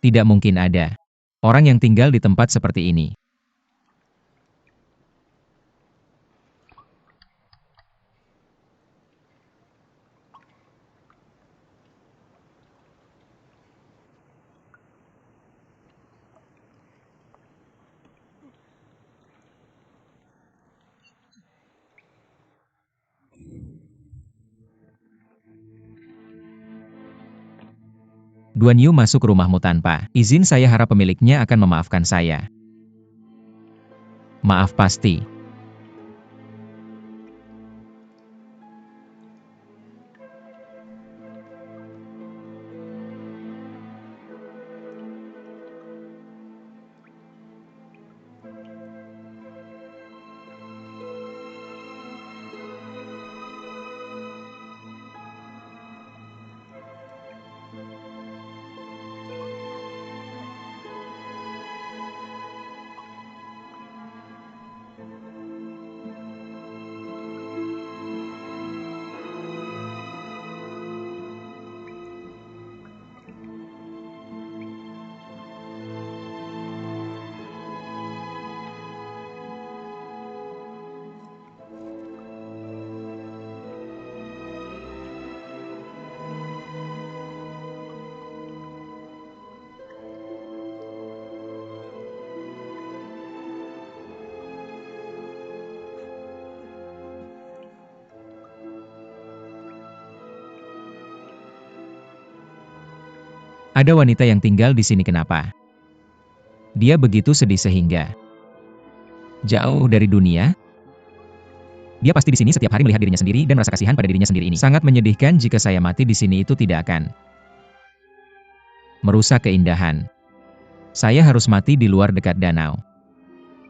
Tidak mungkin ada orang yang tinggal di tempat seperti ini. Duan Yu masuk rumahmu tanpa izin. Saya harap pemiliknya akan memaafkan saya. Maaf pasti. Ada wanita yang tinggal di sini. Kenapa? Dia begitu sedih sehingga jauh dari dunia. Dia pasti di sini setiap hari melihat dirinya sendiri dan merasa kasihan pada dirinya sendiri ini. Sangat menyedihkan jika saya mati di sini, itu tidak akan merusak keindahan. Saya harus mati di luar dekat danau.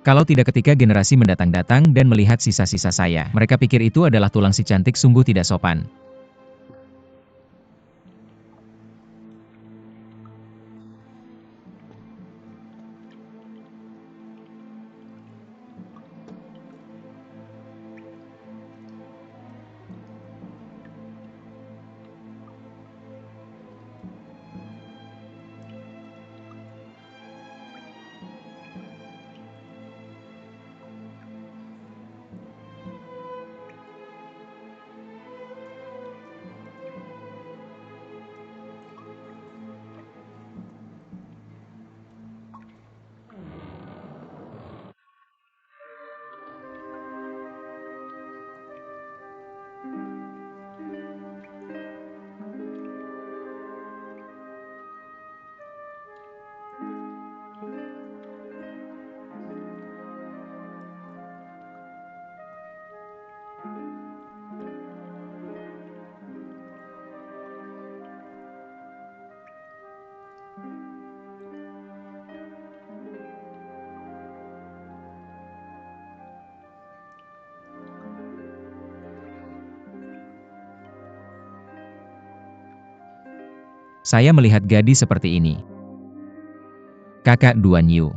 Kalau tidak ketika generasi mendatang datang dan melihat sisa-sisa saya, mereka pikir itu adalah tulang si cantik. Sungguh tidak sopan. Saya melihat gadis seperti ini. Kakak Duan Yu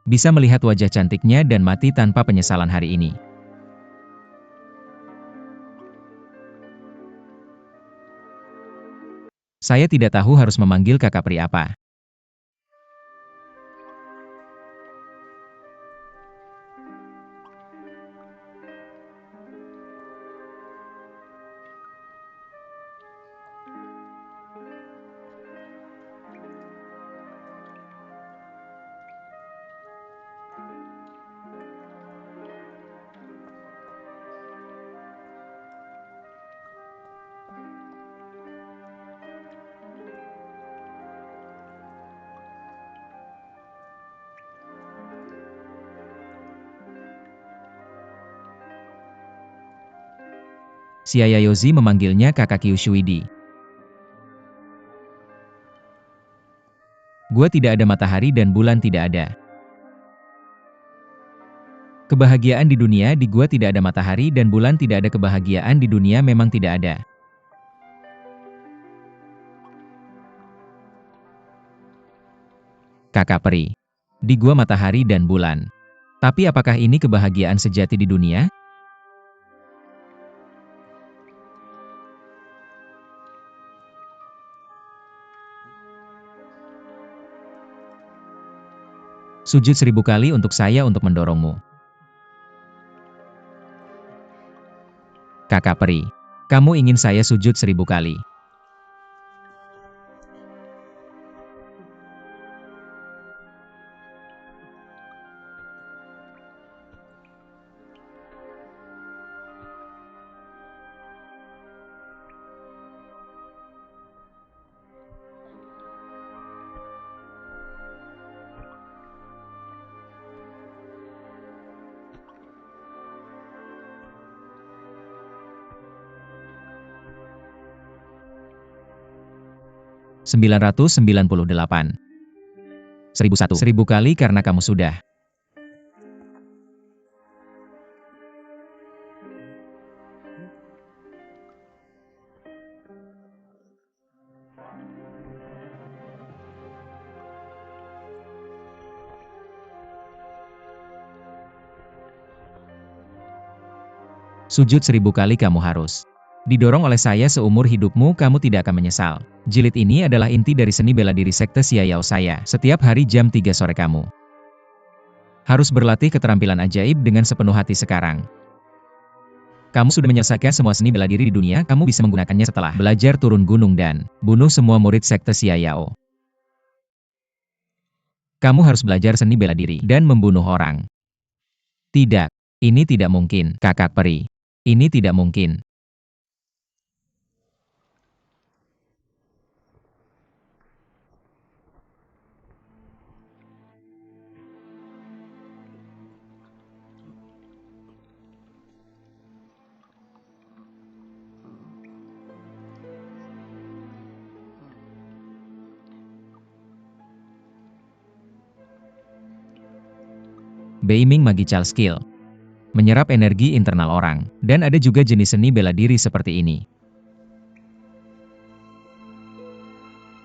bisa melihat wajah cantiknya dan mati tanpa penyesalan hari ini. Saya tidak tahu harus memanggil kakak peri apa. Xiaoyaozi memanggilnya kakak Kyushuidi. Gua tidak ada matahari dan bulan tidak ada. Kebahagiaan di dunia di gua tidak ada matahari dan bulan tidak ada. Kebahagiaan di dunia memang tidak ada. Kakak peri. Di gua matahari dan bulan. Tapi apakah ini kebahagiaan sejati di dunia? Sujud 1000 kali untuk saya untuk mendorongmu. Kakak peri, kamu ingin saya sujud 1000 kali. (998) 1001. 1000 kali karena kamu sudah. Sujud 1000 kali kamu harus. Didorong oleh saya seumur hidupmu, kamu tidak akan menyesal. Jilid ini adalah inti dari seni bela diri sekte Xia Yao saya. Setiap hari jam 3 sore kamu harus berlatih keterampilan ajaib dengan sepenuh hati sekarang. Kamu sudah menyelesaikan semua seni bela diri di dunia, kamu bisa menggunakannya setelah belajar turun gunung dan bunuh semua murid sekte Xia Yao. Kamu harus belajar seni bela diri dan membunuh orang. Tidak, ini tidak mungkin, kakak peri. Ini tidak mungkin. Beiming Magical Skill. Menyerap energi internal orang. Dan ada juga jenis seni bela diri seperti ini.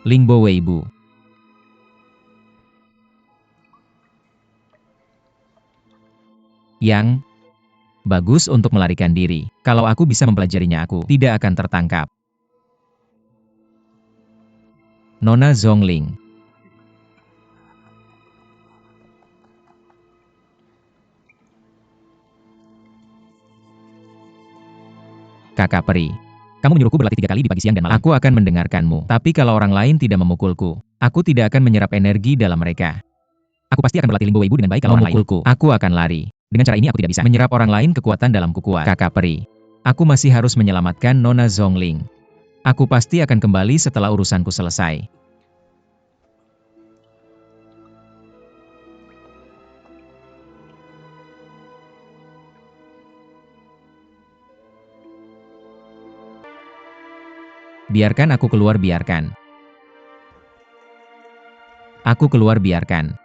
Lingbo Weibu. Yang bagus untuk melarikan diri. Kalau aku bisa mempelajarinya, aku tidak akan tertangkap. Nona Zhongling. Kakak peri, kamu menyuruhku berlatih 3 kali di pagi, siang, dan malam. Aku akan mendengarkanmu. Tapi kalau orang lain tidak memukulku, aku tidak akan menyerap energi dalam mereka. Aku pasti akan berlatih Lingbo Weibu dengan baik. Kalau orang lain memukulku, aku akan lari. Dengan cara ini aku tidak bisa menyerap orang lain kekuatan dalamku kuat. Kakak peri, aku masih harus menyelamatkan Nona Zhongling. Aku pasti akan kembali setelah urusanku selesai. Biarkan aku keluar, biarkan. Aku keluar, biarkan.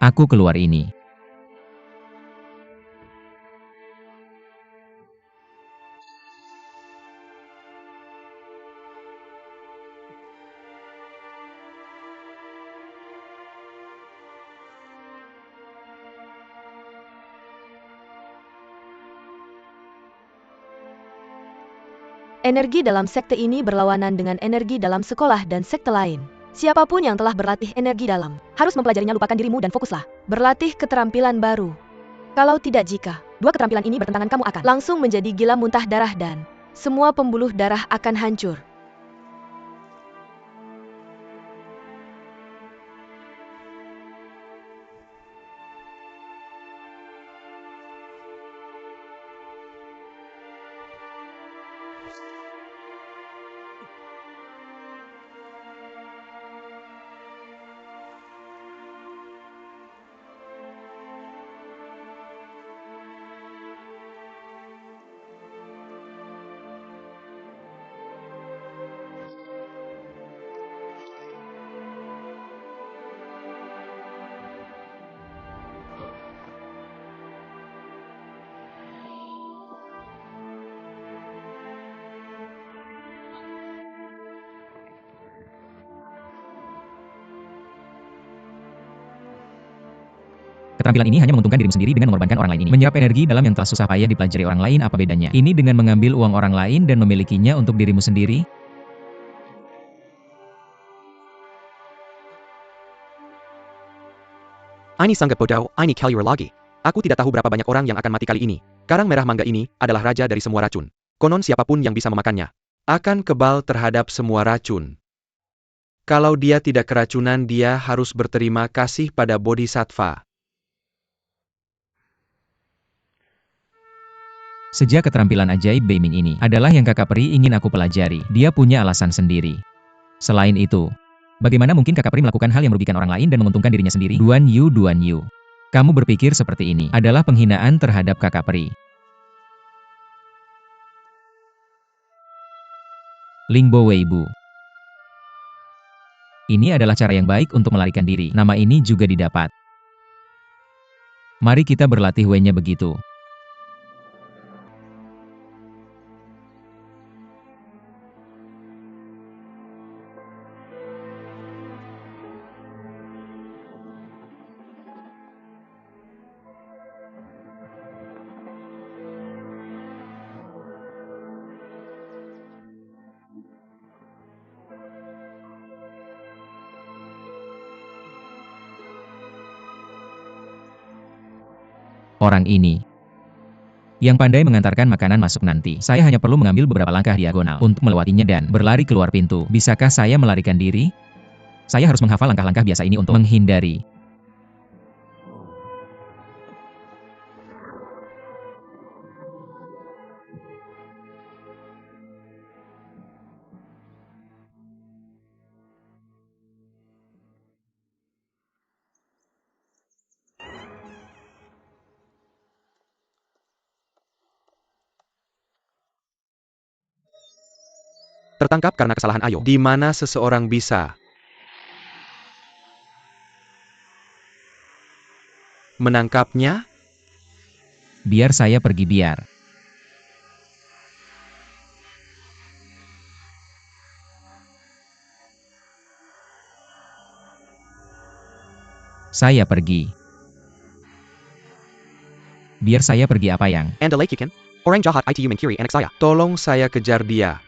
Aku keluar ini. Energi dalam sekte ini berlawanan dengan energi dalam sekolah dan sekte lain. Siapapun yang telah berlatih energi dalam, harus mempelajarinya. Lupakan dirimu dan fokuslah. Berlatih keterampilan baru. Kalau tidak, jika dua keterampilan ini bertentangan, kamu akan langsung menjadi gila, muntah darah, dan semua pembuluh darah akan hancur. Keterampilan ini hanya menguntungkan dirimu sendiri dengan mengorbankan orang lain ini. Menyerap energi dalam yang telah susah payah dipelajari orang lain, apa bedanya? Ini dengan mengambil uang orang lain dan memilikinya untuk dirimu sendiri? Ini sangat bodoh, ini keluar lagi. Aku tidak tahu berapa banyak orang yang akan mati kali ini. Karang merah mangga ini adalah raja dari semua racun. Konon siapapun yang bisa memakannya akan kebal terhadap semua racun. Kalau dia tidak keracunan, dia harus berterima kasih pada Bodhisattva. Sejak keterampilan ajaib Beiming ini adalah yang kakak peri ingin aku pelajari, dia punya alasan sendiri. Selain itu, bagaimana mungkin kakak peri melakukan hal yang merugikan orang lain dan menguntungkan dirinya sendiri? Duan Yu. Kamu berpikir seperti ini adalah penghinaan terhadap kakak peri. Lingbo Weibu. Ini adalah cara yang baik untuk melarikan diri. Nama ini juga didapat. Mari kita berlatih Wei-nya begitu. Orang ini yang pandai mengantarkan makanan masuk nanti. Saya hanya perlu mengambil beberapa langkah diagonal untuk melewatinya dan berlari keluar pintu. Bisakah saya melarikan diri? Saya harus menghafal langkah-langkah biasa ini untuk menghindari. Tertangkap karena kesalahan Ayo. Di mana seseorang bisa menangkapnya? Biar saya pergi biar. Saya pergi. Biar saya pergi apa yang? Anda lakukan? Orang jahat itu mencuri anak saya. Tolong saya kejar dia.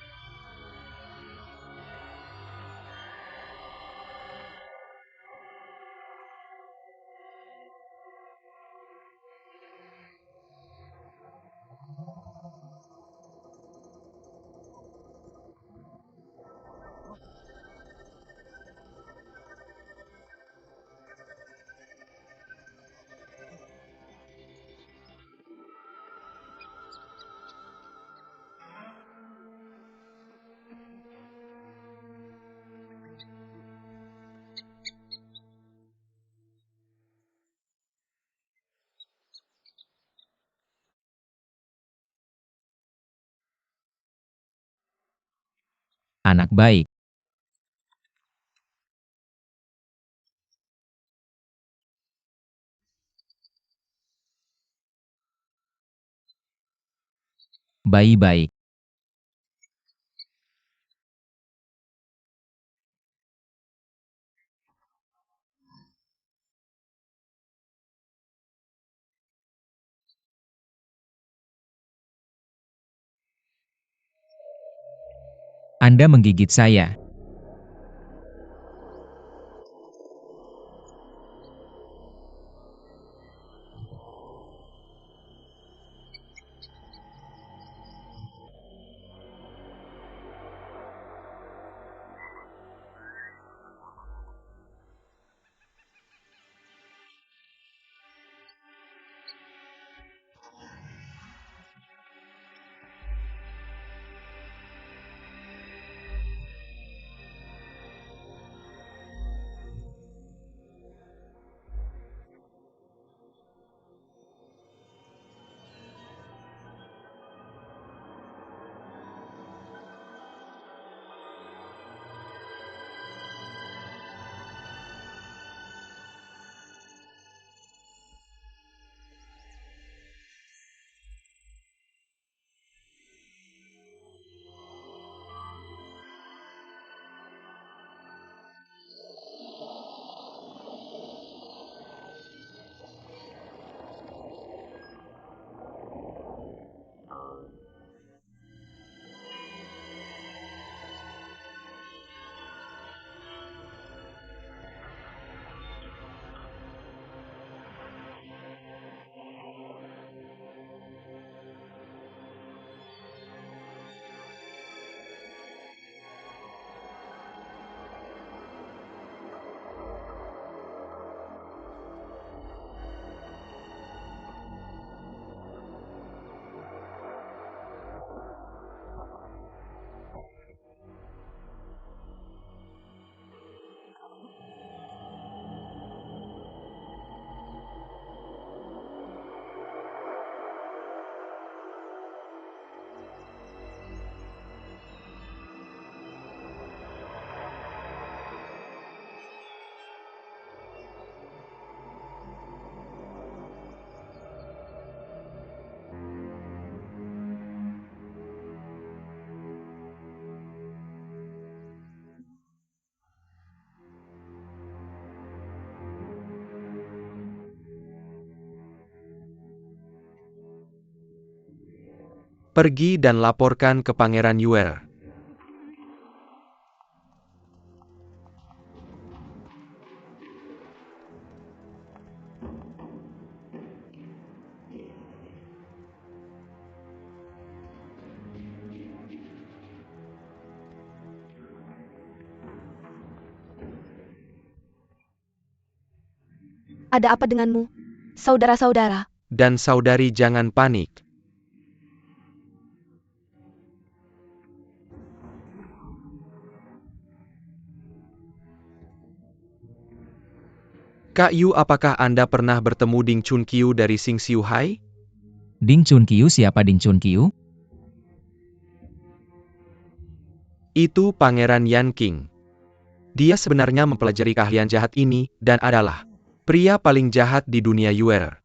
Anak baik. Bayi baik. Anda menggigit saya. Pergi dan laporkan ke Pangeran Yuer. Ada apa denganmu, saudara-saudara? Dan saudari jangan panik. Kak Yu, apakah Anda pernah bertemu Ding Chunqiu dari Xing Xiu Hai? Ding Chunqiu, siapa Ding Chunqiu? Itu Pangeran Yan Qing. Dia sebenarnya mempelajari keahlian jahat ini, dan adalah pria paling jahat di dunia Yuer.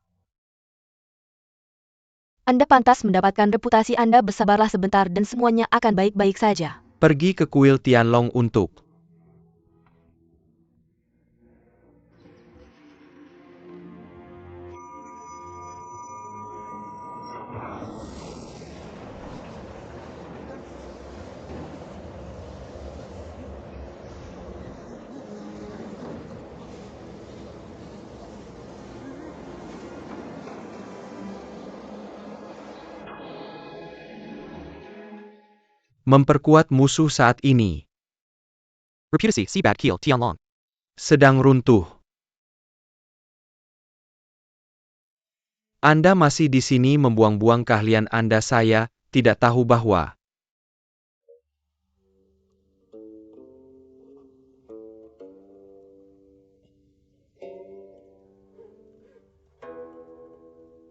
Anda pantas mendapatkan reputasi Anda. Bersabarlah sebentar dan semuanya akan baik-baik saja. Pergi ke kuil Tianlong untuk memperkuat musuh saat ini. Reputancy, Seabad Keel, Tianlong. Sedang runtuh. Anda masih di sini membuang-buang keahlian Anda. Saya tidak tahu bahwa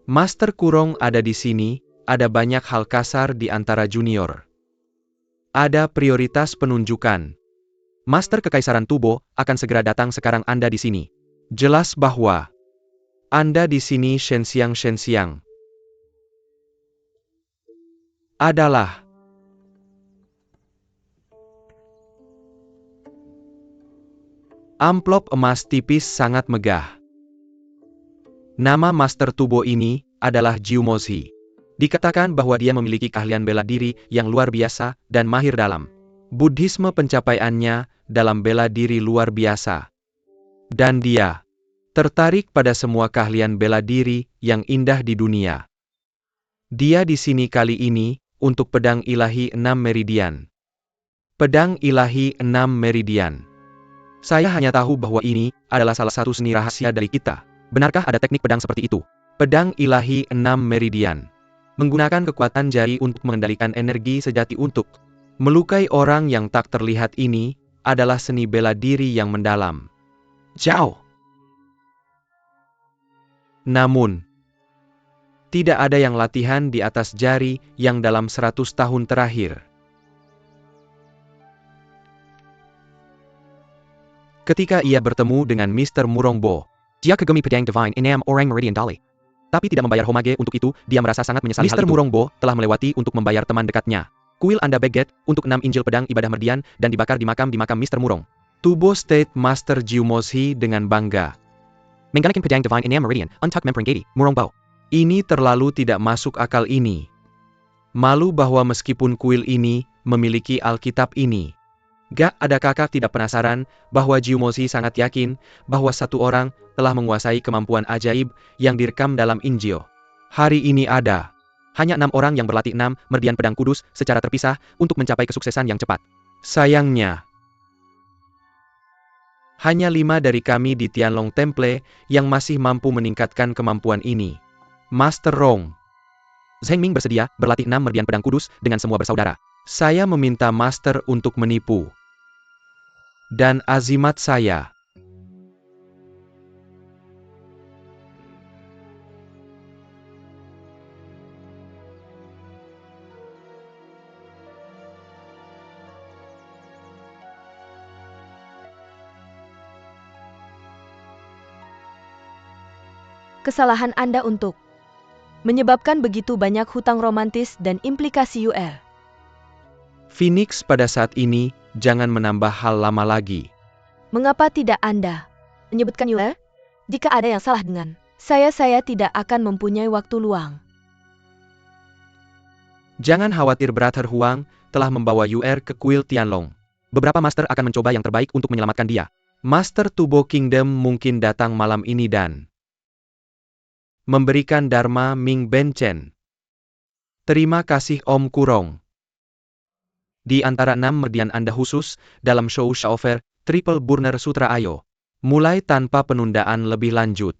Master Kurong ada di sini. Ada banyak hal kasar di antara junior. Ada prioritas penunjukan. Master Kekaisaran Tubo akan segera datang. Sekarang Anda di sini. Jelas bahwa Anda di sini. Shenxiang adalah amplop emas tipis sangat megah. Nama Master Tubo ini adalah Jiu Mozhi. Dikatakan bahwa dia memiliki keahlian bela diri yang luar biasa dan mahir dalam Buddhisme. Pencapaiannya dalam bela diri luar biasa. Dan dia tertarik pada semua keahlian bela diri yang indah di dunia. Dia di sini kali ini untuk pedang ilahi 6 meridian. Pedang ilahi 6 meridian. Saya hanya tahu bahwa ini adalah salah satu seni rahasia dari kita. Benarkah ada teknik pedang seperti itu? Pedang ilahi 6 meridian. Menggunakan kekuatan jari untuk mengendalikan energi sejati untuk melukai orang yang tak terlihat. Ini adalah seni bela diri yang mendalam. Jauh. Namun, tidak ada yang latihan di atas jari yang dalam 100 tahun terakhir. Ketika ia bertemu dengan Mr. Murongbo, Jia Kagumi Pedang Divine Inam Orang Meridian Dali. tapi tidak membayar homage untuk itu, dia merasa sangat menyesali hal Mr. itu. Murongbo telah melewati untuk membayar teman dekatnya. Kuil Anda Beget untuk 6 Injil pedang ibadah merdian dan dibakar di makam Mr. Murong. Tubo State Master Jiu Mozhi dengan bangga. Mengganakan Pedang Divine Inam Meridian, Untuck Memperingati, Murongbo. Ini terlalu tidak masuk akal ini. Malu bahwa meskipun kuil ini memiliki Alkitab ini. Gak ada kakak tidak penasaran bahwa Jiu Mozhi sangat yakin bahwa satu orang telah menguasai kemampuan ajaib yang direkam dalam Injil. Hari ini ada hanya 6 orang yang berlatih 6 merdian pedang kudus secara terpisah untuk mencapai kesuksesan yang cepat. Sayangnya, hanya 5 dari kami di Tianlong Temple yang masih mampu meningkatkan kemampuan ini. Master Rong Zheng Ming bersedia berlatih 6 merdian pedang kudus dengan semua bersaudara. Saya meminta Master untuk menipu. Dan azimat saya. Kesalahan Anda untuk menyebabkan begitu banyak hutang romantis dan implikasi UR. Phoenix pada saat ini, jangan menambah hal lama lagi. Mengapa tidak Anda menyebutkan UR? Jika ada yang salah dengan saya tidak akan mempunyai waktu luang. Jangan khawatir, Brother Huang telah membawa Yuer ke kuil Tianlong. Beberapa master akan mencoba yang terbaik untuk menyelamatkan dia. Master Tubo Kingdom mungkin datang malam ini dan memberikan Dharma Ming Ben Chen. Terima kasih Om Kurong. Di antara 6 median Anda khusus, dalam show Shaofer, Triple Burner Sutra ayo. Mulai tanpa penundaan lebih lanjut.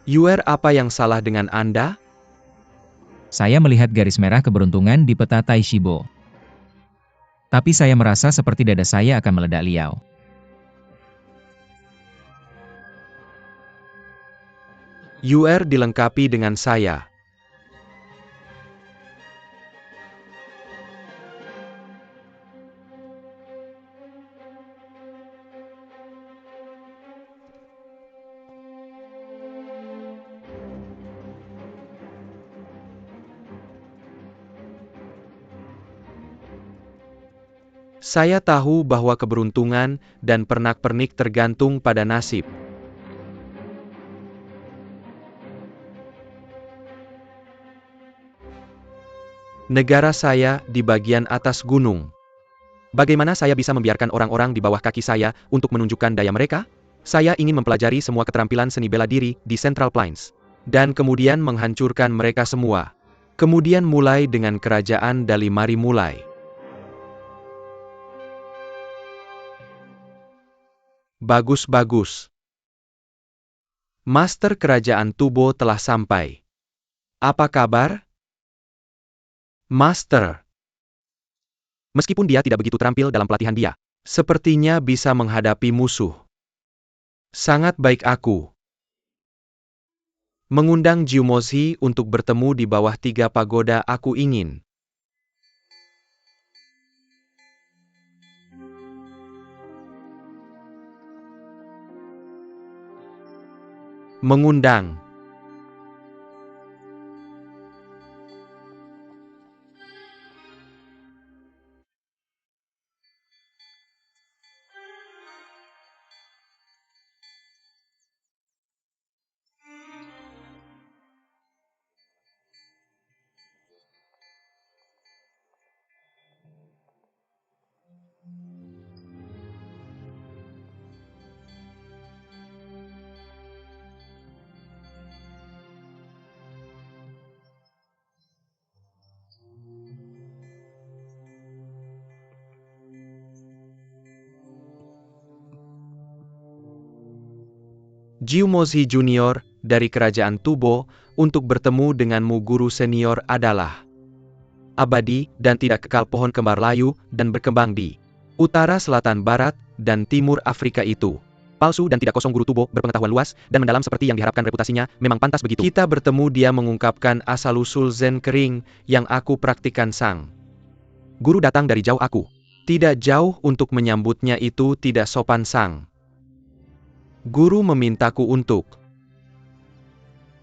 Yuer, apa yang salah dengan Anda? Saya melihat garis merah keberuntungan di peta Tai Shibo. Tapi saya merasa seperti dada saya akan meledak liau. Yuer dilengkapi dengan saya. Saya tahu bahwa keberuntungan dan pernak-pernik tergantung pada nasib. Negara saya di bagian atas gunung. Bagaimana saya bisa membiarkan orang-orang di bawah kaki saya untuk menunjukkan daya mereka? Saya ingin mempelajari semua keterampilan seni bela diri di Central Plains. Dan kemudian menghancurkan mereka semua. Kemudian mulai dengan kerajaan Dalimari mulai. Bagus-bagus. Master Kerajaan Tubo telah sampai. Apa kabar? Master. Meskipun dia tidak begitu terampil dalam pelatihan dia, sepertinya bisa menghadapi musuh. Sangat baik aku. Mengundang Jiu Mozi untuk bertemu di bawah 3 pagoda aku ingin. Mengundang. Jiu Mozi Junior dari Kerajaan Tubo untuk bertemu denganmu. Guru senior adalah abadi dan tidak kekal, pohon kembar layu dan berkembang di utara, selatan, barat, dan timur Afrika itu. Palsu dan tidak kosong. Guru Tubo berpengetahuan luas dan mendalam seperti yang diharapkan, reputasinya memang pantas begitu. Kita bertemu, dia mengungkapkan asal-usul Zen kering yang aku praktikkan. Sang guru datang dari jauh, aku tidak jauh untuk menyambutnya, itu tidak sopan. Sang guru memintaku untuk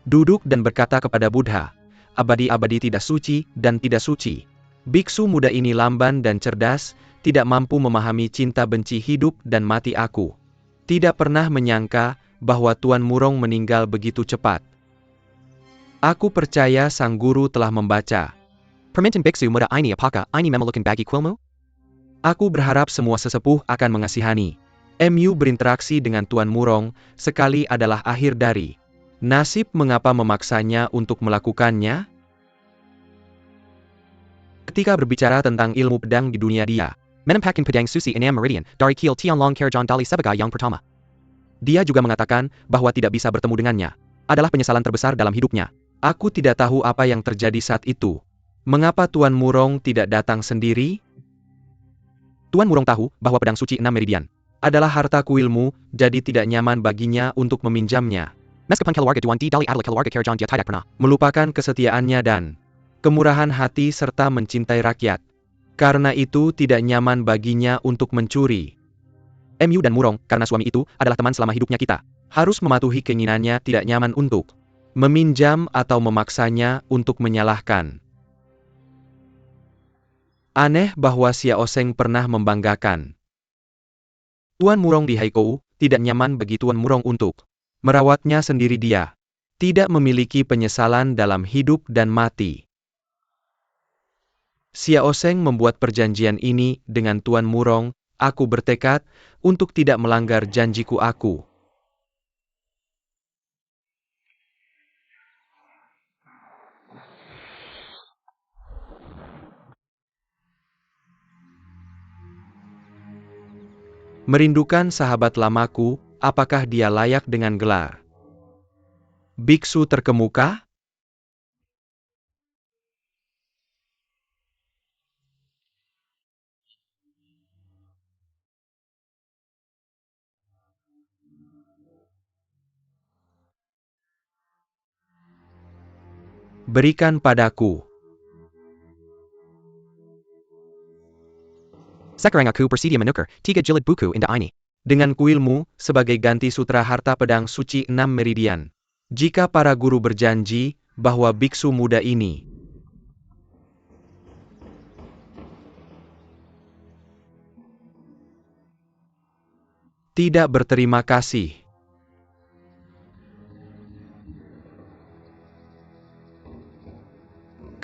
duduk dan berkata kepada Buddha, abadi-abadi tidak suci dan tidak suci. Biksu muda ini lamban dan cerdas, tidak mampu memahami cinta benci hidup dan mati. Aku Tidak pernah menyangka bahwa Tuan Murong meninggal begitu cepat. Aku percaya sang guru telah membaca. Permintaan biksu muda ini apakah ini memerlukan bagi kuilmu? Aku berharap semua sesepuh akan mengasihani. MU berinteraksi dengan Tuan Murong sekali adalah akhir dari. Nasib mengapa memaksanya untuk melakukannya? Ketika berbicara tentang ilmu pedang di dunia dia, Menampakkan pedang susi enam meridian dari kiel Tianlong Kerajaan Dali sebagai yang pertama. dia juga mengatakan bahwa tidak bisa bertemu dengannya. Adalah penyesalan terbesar dalam hidupnya. Aku tidak tahu apa yang terjadi saat itu. Mengapa Tuan Murong tidak datang sendiri? Tuan Murong tahu bahwa pedang suci 6 meridian adalah harta kuilmu, jadi tidak nyaman baginya untuk meminjamnya. Meskipun keluarga Duan di Dali adalah keluarga Kerajaan dia tidak pernah Melupakan kesetiaannya dan kemurahan hati serta mencintai rakyat. Karena itu tidak nyaman baginya untuk mencuri. MU dan Murong, karena suami itu adalah teman selama hidupnya kita, harus mematuhi keinginannya tidak nyaman untuk meminjam atau memaksanya untuk menyalahkan. Aneh bahwa Xiao Seng pernah membanggakan Tuan Murong di Haikou, tidak nyaman bagi Tuan Murong untuk merawatnya sendiri dia. Tidak memiliki penyesalan dalam hidup dan mati. Xiao Seng membuat perjanjian ini dengan Tuan Murong, aku bertekad untuk tidak melanggar janjiku aku. Merindukan sahabat lamaku, apakah dia layak dengan gelar biksu terkemuka? Berikan padaku. Sekarang aku bersedia menukar 3 jilid buku indah ini. Dengan kuilmu, sebagai ganti sutra harta pedang suci 6 meridian. Jika para guru berjanji bahwa biksu muda ini tidak berterima kasih.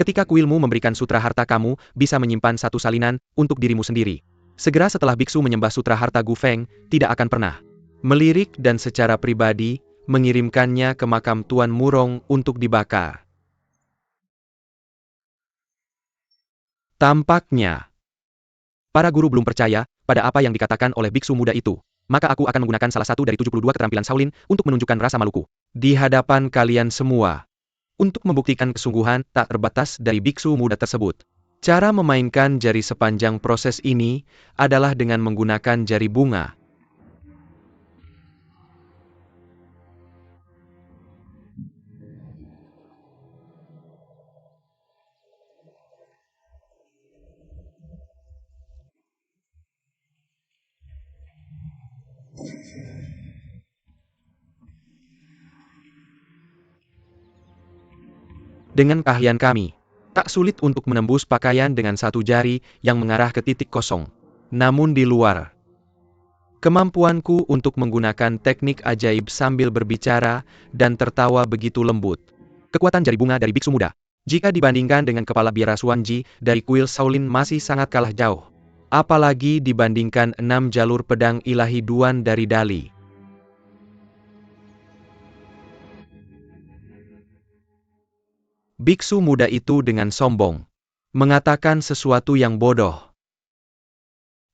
Ketika kuilmu memberikan sutra harta kamu, bisa menyimpan satu salinan untuk dirimu sendiri. Segera setelah biksu menyembah sutra harta Gu Feng, tidak akan pernah melirik dan secara pribadi, mengirimkannya ke makam Tuan Murong untuk dibakar. Tampaknya, para guru belum percaya pada apa yang dikatakan oleh biksu muda itu. Maka aku akan menggunakan salah satu dari 72 keterampilan Shaolin untuk menunjukkan rasa maluku di hadapan kalian semua. Untuk membuktikan kesungguhan tak terbatas dari biksu muda tersebut. Cara memainkan jari sepanjang proses ini adalah dengan menggunakan jari bunga. Dengan keahlian kami, tak sulit untuk menembus pakaian dengan satu jari yang mengarah ke titik kosong. Namun di luar, kemampuanku untuk menggunakan teknik ajaib sambil berbicara dan tertawa begitu lembut. Kekuatan jari bunga dari biksu muda, jika dibandingkan dengan kepala biara Xuanji dari kuil Shaolin masih sangat kalah jauh. Apalagi dibandingkan 6 jalur pedang ilahi Duan dari Dali. Biksu muda itu dengan sombong mengatakan sesuatu yang bodoh.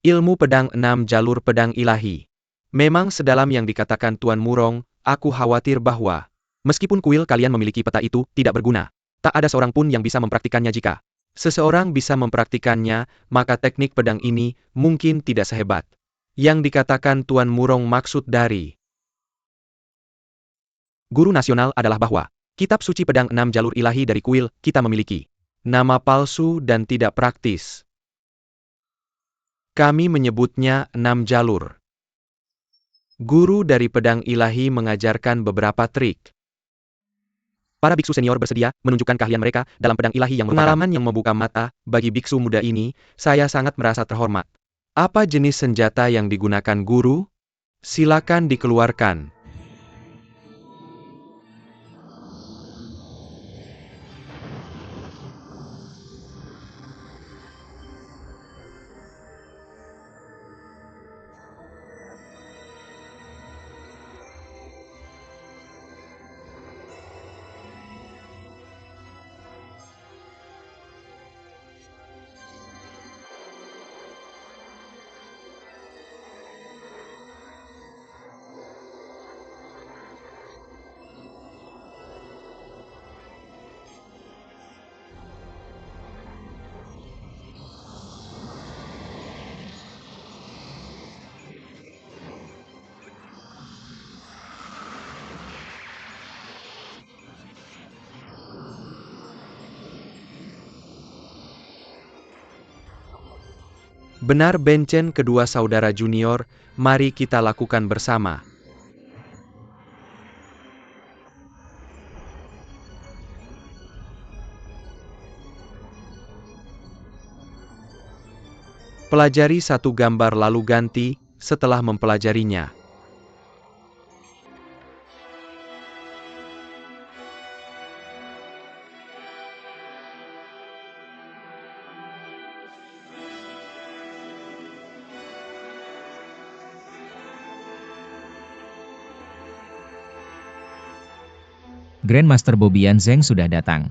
Ilmu pedang 6 jalur pedang ilahi. Memang sedalam yang dikatakan Tuan Murong, aku khawatir bahwa meskipun kuil kalian memiliki peta itu tidak berguna. Tak ada seorang pun yang bisa mempraktikannya jika seseorang bisa mempraktikannya, maka teknik pedang ini mungkin tidak sehebat yang dikatakan Tuan Murong maksud dari guru nasional adalah bahwa kitab suci pedang 6 jalur ilahi dari kuil kita memiliki nama palsu dan tidak praktis. Kami menyebutnya 6 jalur. Guru dari pedang ilahi mengajarkan beberapa trik. Para biksu senior bersedia menunjukkan keahlian mereka dalam pedang ilahi yang pengalaman yang membuka mata bagi biksu muda ini. Saya sangat merasa terhormat. Apa jenis senjata yang digunakan guru? Silakan dikeluarkan. Benar Bencen kedua saudara junior, mari kita lakukan bersama. Pelajari satu gambar lalu ganti, setelah mempelajarinya. Grandmaster Bobian Zeng sudah datang.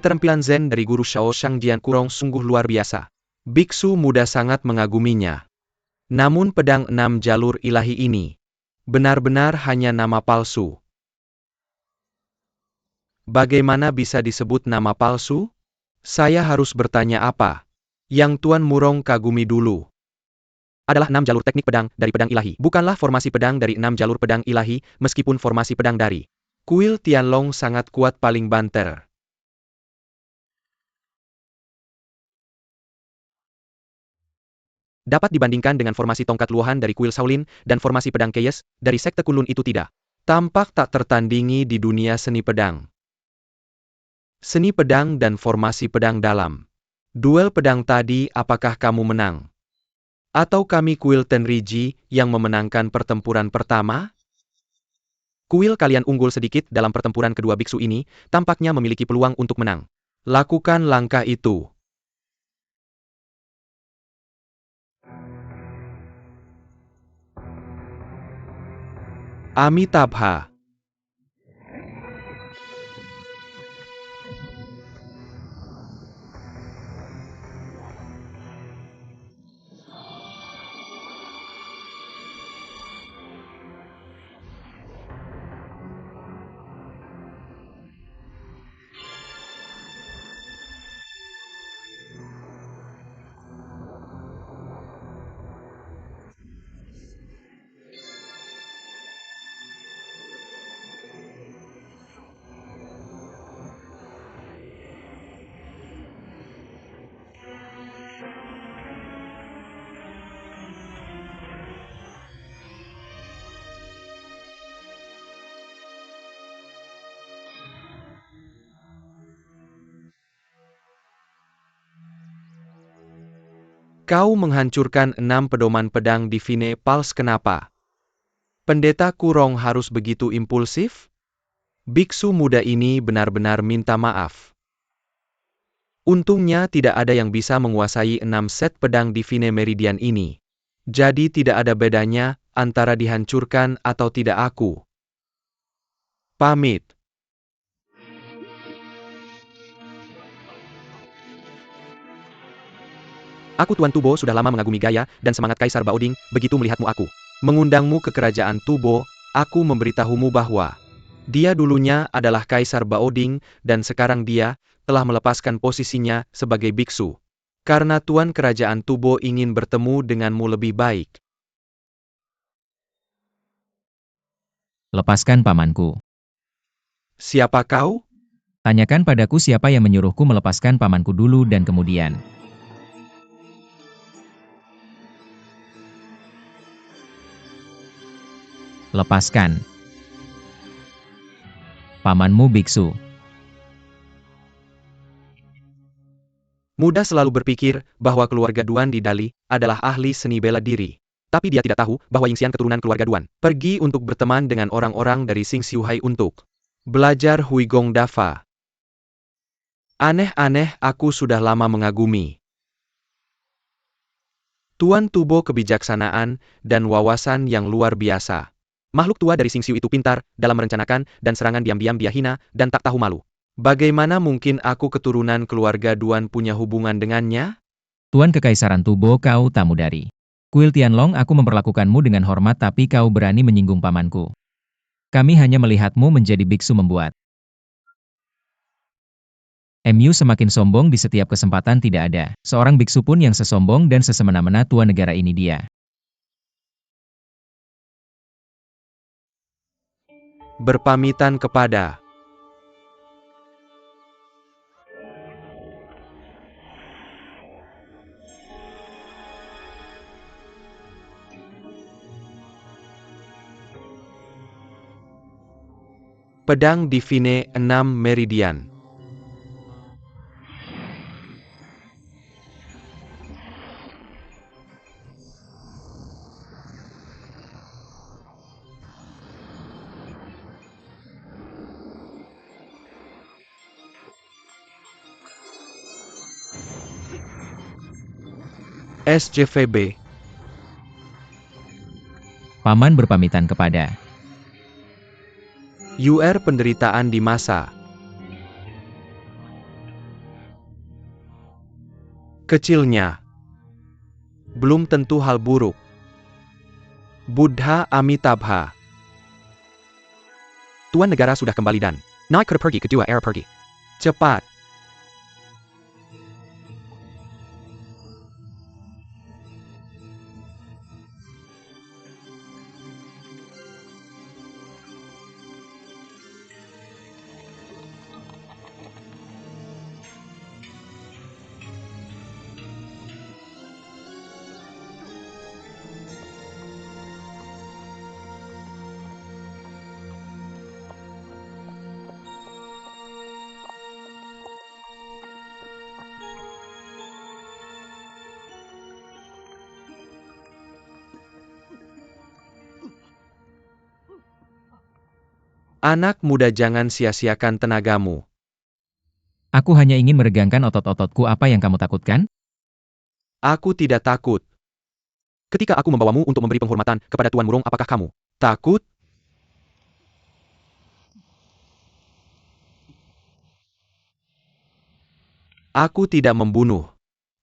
Keterampilan Zen dari guru Shao Shangjian Kurong sungguh luar biasa. Biksu muda sangat mengaguminya. Namun pedang 6 jalur ilahi ini benar-benar hanya nama palsu. Bagaimana bisa disebut nama palsu? Saya harus bertanya apa? Yang Tuan Murong kagumi dulu adalah 6 jalur teknik pedang dari pedang ilahi. Bukanlah formasi pedang dari 6 jalur pedang ilahi, meskipun formasi pedang dari kuil Tianlong sangat kuat paling banter. Dapat dibandingkan dengan formasi tongkat luahan dari kuil Shaolin dan formasi pedang Keyes dari sekte Kunlun itu tidak. Tampak tak tertandingi di dunia seni pedang. Seni pedang dan formasi pedang dalam. Duel pedang tadi apakah kamu menang? Atau kami kuil Tenriji yang memenangkan pertempuran pertama? Kuil kalian unggul sedikit dalam pertempuran kedua biksu ini, tampaknya memiliki peluang untuk menang. Lakukan langkah itu. Amitabha. Kau menghancurkan 6 pedoman pedang Divine Pulse kenapa? Pendeta Kurong harus begitu impulsif? Biksu muda ini benar-benar minta maaf. Untungnya tidak ada yang bisa menguasai 6 set pedang Divine Meridian ini. Jadi tidak ada bedanya antara dihancurkan atau tidak aku. Pamit. Aku Tuan Tubo sudah lama mengagumi gaya dan semangat Kaisar Baoding, begitu melihatmu aku mengundangmu ke kerajaan Tubo, aku memberitahumu bahwa dia dulunya adalah Kaisar Baoding dan sekarang dia telah melepaskan posisinya sebagai biksu. Karena Tuan Kerajaan Tubo ingin bertemu denganmu lebih baik. Lepaskan pamanku. Siapa kau? Tanyakan padaku siapa yang menyuruhku melepaskan pamanku dulu dan kemudian. Lepaskan. Pamanmu biksu. Muda selalu berpikir bahwa keluarga Duan di Dali adalah ahli seni bela diri. Tapi dia tidak tahu bahwa Yingxian keturunan keluarga Duan pergi untuk berteman dengan orang-orang dari Xing Xiuhai untuk belajar Huigong Dafa. Aneh-aneh, aku sudah lama mengagumi Tuan Tubo kebijaksanaan dan wawasan yang luar biasa. Makhluk tua dari Xing Xiu itu pintar dalam merencanakan dan serangan diam-diam dia hina dan tak tahu malu. Bagaimana mungkin aku keturunan keluarga Duan punya hubungan dengannya? Tuan Kekaisaran Tubo, kau tamu dari Kuil Tianlong. Aku memperlakukanmu dengan hormat tapi kau berani menyinggung pamanku. Kami hanya melihatmu menjadi biksu membuat MU semakin sombong. Di setiap kesempatan tidak ada seorang biksu pun yang sesombong dan sesemena-mena tua negara ini dia. Berpamitan kepada Pedang Divine 6 Meridian. SJVB. Paman berpamitan kepada UR penderitaan di masa kecilnya. Belum tentu hal buruk. Buddha Amitabha. Tuan negara sudah kembali dan naik ke pergi kedua era pergi. Cepat. Anak muda, jangan sia-siakan tenagamu. Aku hanya ingin meregangkan otot-ototku. Apa yang kamu takutkan? Aku tidak takut. Ketika aku membawamu untuk memberi penghormatan kepada Tuan Murong, apakah kamu Takut? Aku tidak membunuh.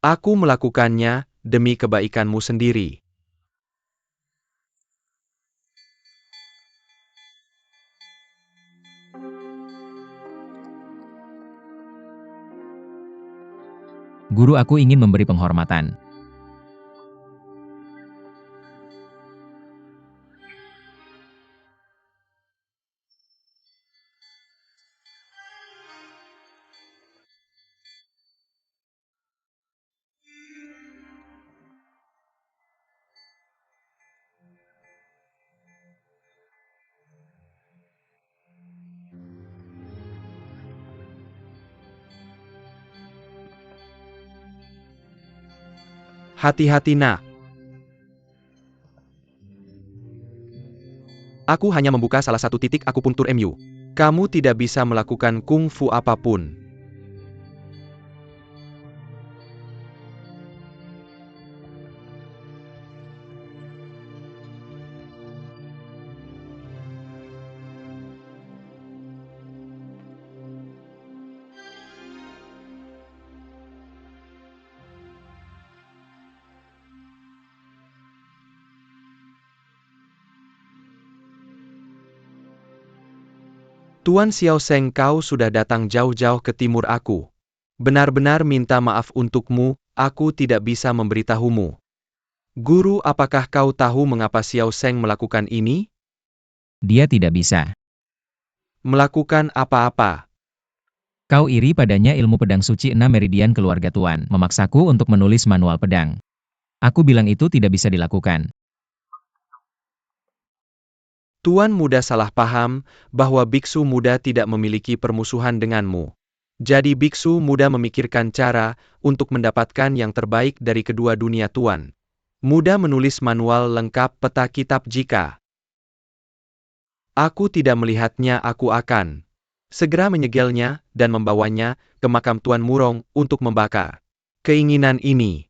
Aku melakukannya demi kebaikanmu sendiri. Guru, aku ingin memberi penghormatan. Hati-hati, nak. Aku hanya membuka salah satu titik akupuntur MU. Kamu tidak bisa melakukan kungfu apapun. Tuan Xiao Seng, kau sudah datang jauh-jauh ke timur aku. Benar-benar minta maaf untukmu, Aku tidak bisa memberitahumu. Guru, apakah kau tahu mengapa Xiao Sheng melakukan ini? Dia tidak bisa. Melakukan apa-apa? Kau iri padanya ilmu pedang suci 6 meridian keluarga Tuan, memaksaku untuk menulis manual pedang. Aku bilang itu tidak bisa dilakukan. Tuan Muda salah paham bahwa biksu muda tidak memiliki permusuhan denganmu. Jadi biksu muda memikirkan cara untuk mendapatkan yang terbaik dari kedua dunia Tuan. Muda menulis manual lengkap peta kitab jika aku tidak melihatnya, aku akan segera menyegelnya dan membawanya ke makam Tuan Murong untuk membakar. Keinginan ini.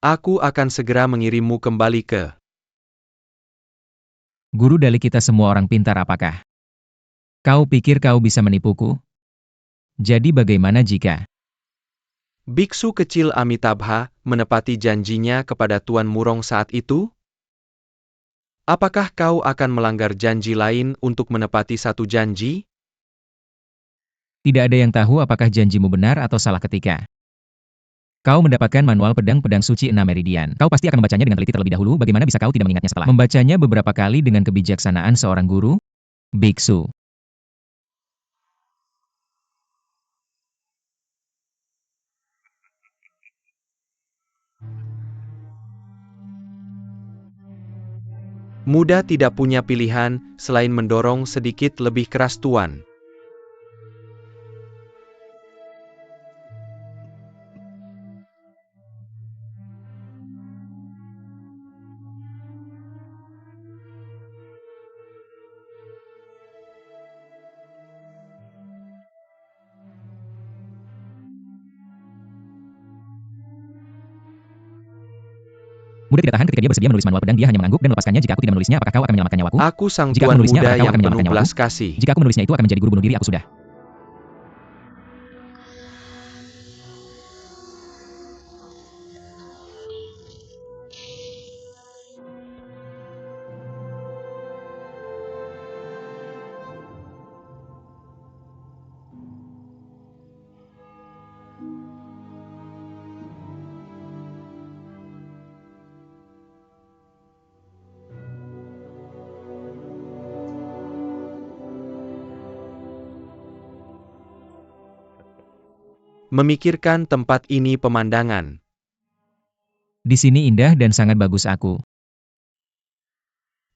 Aku akan segera mengirimmu kembali ke Guru dari kita semua orang pintar apakah? Kau pikir kau bisa menipuku? Jadi bagaimana jika biksu kecil Amitabha menepati janjinya kepada Tuan Murong saat itu? Apakah kau akan melanggar janji lain untuk menepati satu janji? tidak ada yang tahu apakah janjimu benar atau salah ketika kau mendapatkan manual pedang suci 6 meridian? Kau pasti akan membacanya dengan teliti terlebih dahulu. Bagaimana bisa kau tidak mengingatnya setelah membacanya beberapa kali dengan kebijaksanaan seorang guru? Biksu. Muda tidak punya pilihan selain mendorong sedikit lebih keras Tuan. Muda tidak tahan ketika dia bersedia menulis manual pedang. Dia hanya mengangguk dan melepaskannya. Jika aku tidak menulisnya, apakah kau akan menyelamatkan nyawaku? Aku sang Jika aku Tuan menulisnya, Muda apakah kau yang akan penuh menyelamatkan belas nyawaku? kasih. Jika aku menulisnya, itu akan menjadi guru bunuh diri. Aku sudah. Memikirkan tempat ini pemandangan. Di sini indah dan sangat bagus aku.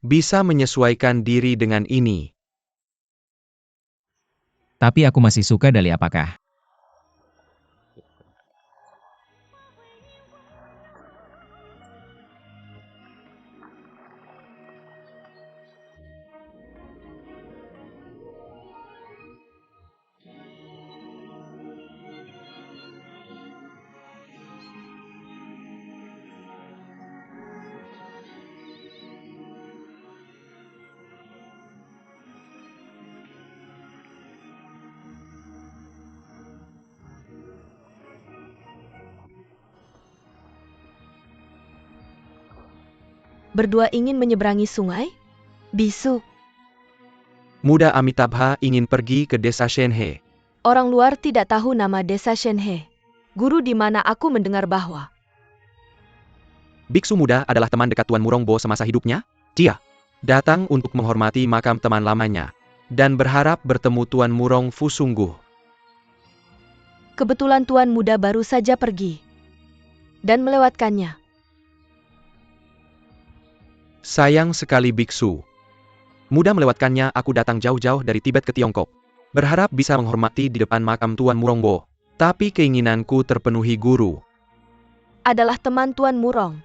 Bisa menyesuaikan diri dengan ini. Tapi aku masih suka Dali apakah? Berdua ingin menyeberangi sungai? Bisu, Muda Amitabha ingin pergi ke desa Shenhe. orang luar tidak tahu nama desa Shenhe. Guru di mana aku mendengar bahwa Biksu muda adalah teman dekat Tuan Murong Bo semasa hidupnya. Dia datang untuk menghormati makam teman lamanya dan berharap bertemu Tuan Murong Fu sungguh. kebetulan tuan muda baru saja pergi dan melewatkannya. Sayang sekali biksu. Muda melewatkannya. Aku datang jauh-jauh dari Tibet ke Tiongkok. Berharap bisa menghormati di depan makam Tuan Murong Bo. Tapi keinginanku terpenuhi guru. Adalah teman Tuan Murong.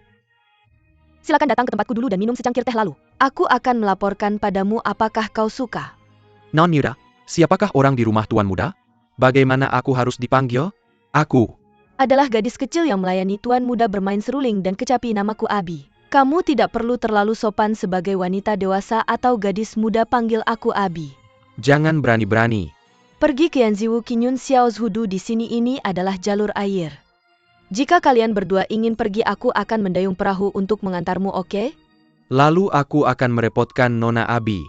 Silakan datang ke tempatku dulu dan minum secangkir teh lalu. Aku akan melaporkan padamu apakah kau suka. Non Muda, siapakah orang di rumah Tuan Muda? Bagaimana aku harus dipanggil? Aku. Adalah gadis kecil yang melayani Tuan Muda bermain seruling dan kecapi, namaku Abi. Kamu tidak perlu terlalu sopan sebagai wanita dewasa atau gadis muda, panggil aku Abi. Jangan berani-berani. Pergi ke Yanziwu Kinyun Xiao's Hudu, di sini ini adalah jalur air. Jika kalian berdua ingin pergi, aku akan mendayung perahu untuk mengantarmu, oke? Lalu aku akan merepotkan Nona Abi.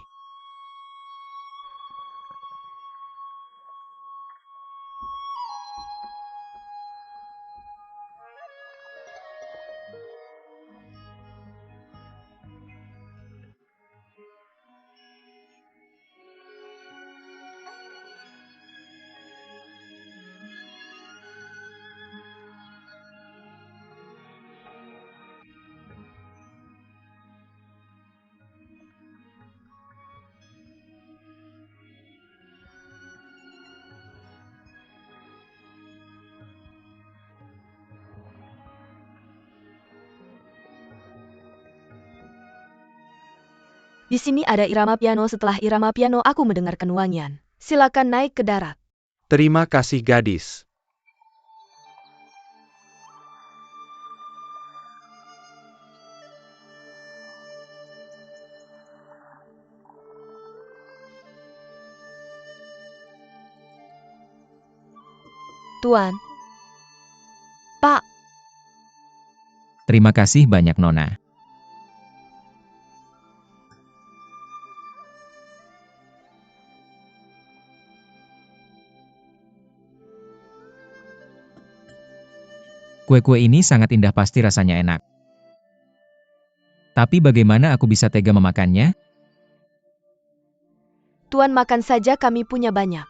Di sini ada irama piano. Setelah irama piano aku mendengarkan wangian. Silakan naik ke darat. Terima kasih gadis. Tuan. Pak. Terima kasih banyak Nona. Kue-kue ini sangat indah, pasti rasanya enak. Tapi bagaimana aku bisa tega memakannya? Tuan makan saja, kami punya banyak.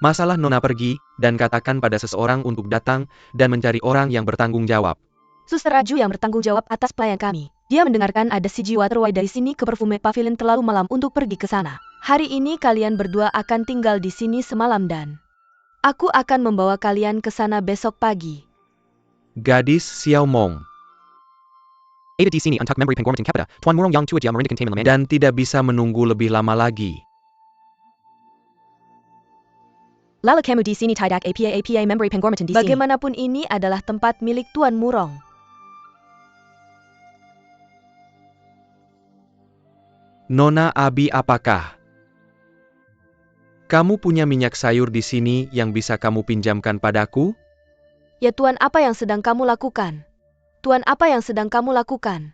Masalah Nona pergi, dan katakan pada seseorang untuk datang, dan mencari orang yang bertanggung jawab. Suster Raju yang bertanggung jawab atas pelayan kami. Dia mendengarkan ada si jiwa terwai dari sini ke Perfume Pavilion terlalu malam untuk pergi ke sana. Hari ini kalian berdua akan tinggal di sini semalam dan aku akan membawa kalian ke sana besok pagi. Gadis Xiao Mong. Ada di sini untuk memberi penghormatan kepada Tuan Murong yang tua dia merendahkan tamu Dan tidak bisa menunggu lebih lama lagi. Lala kamu di sini tidak apa memberi penghormatan di sini. Bagaimanapun ini adalah tempat milik Tuan Murong. Nona Abi, apakah kamu punya minyak sayur di sini yang bisa kamu pinjamkan padaku? Ya Tuan, apa yang sedang kamu lakukan? Tuan, apa yang sedang kamu lakukan?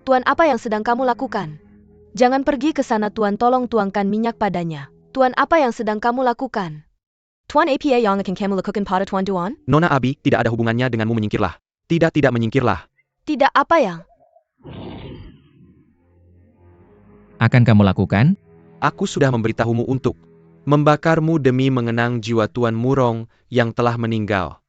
Tuan, apa yang sedang kamu lakukan? Jangan pergi ke sana Tuan, tolong tuangkan minyak padanya. Tuan, apa yang sedang kamu lakukan? Tuan apa yang akan kamu lakukan pada Tuan Duan? Nona Abi, tidak ada hubungannya denganmu, menyingkirlah. Tidak menyingkirlah. Tidak, apa yang? Akan kamu lakukan? Aku sudah memberitahumu untuk membakarmu demi mengenang jiwa Tuan Murong yang telah meninggal.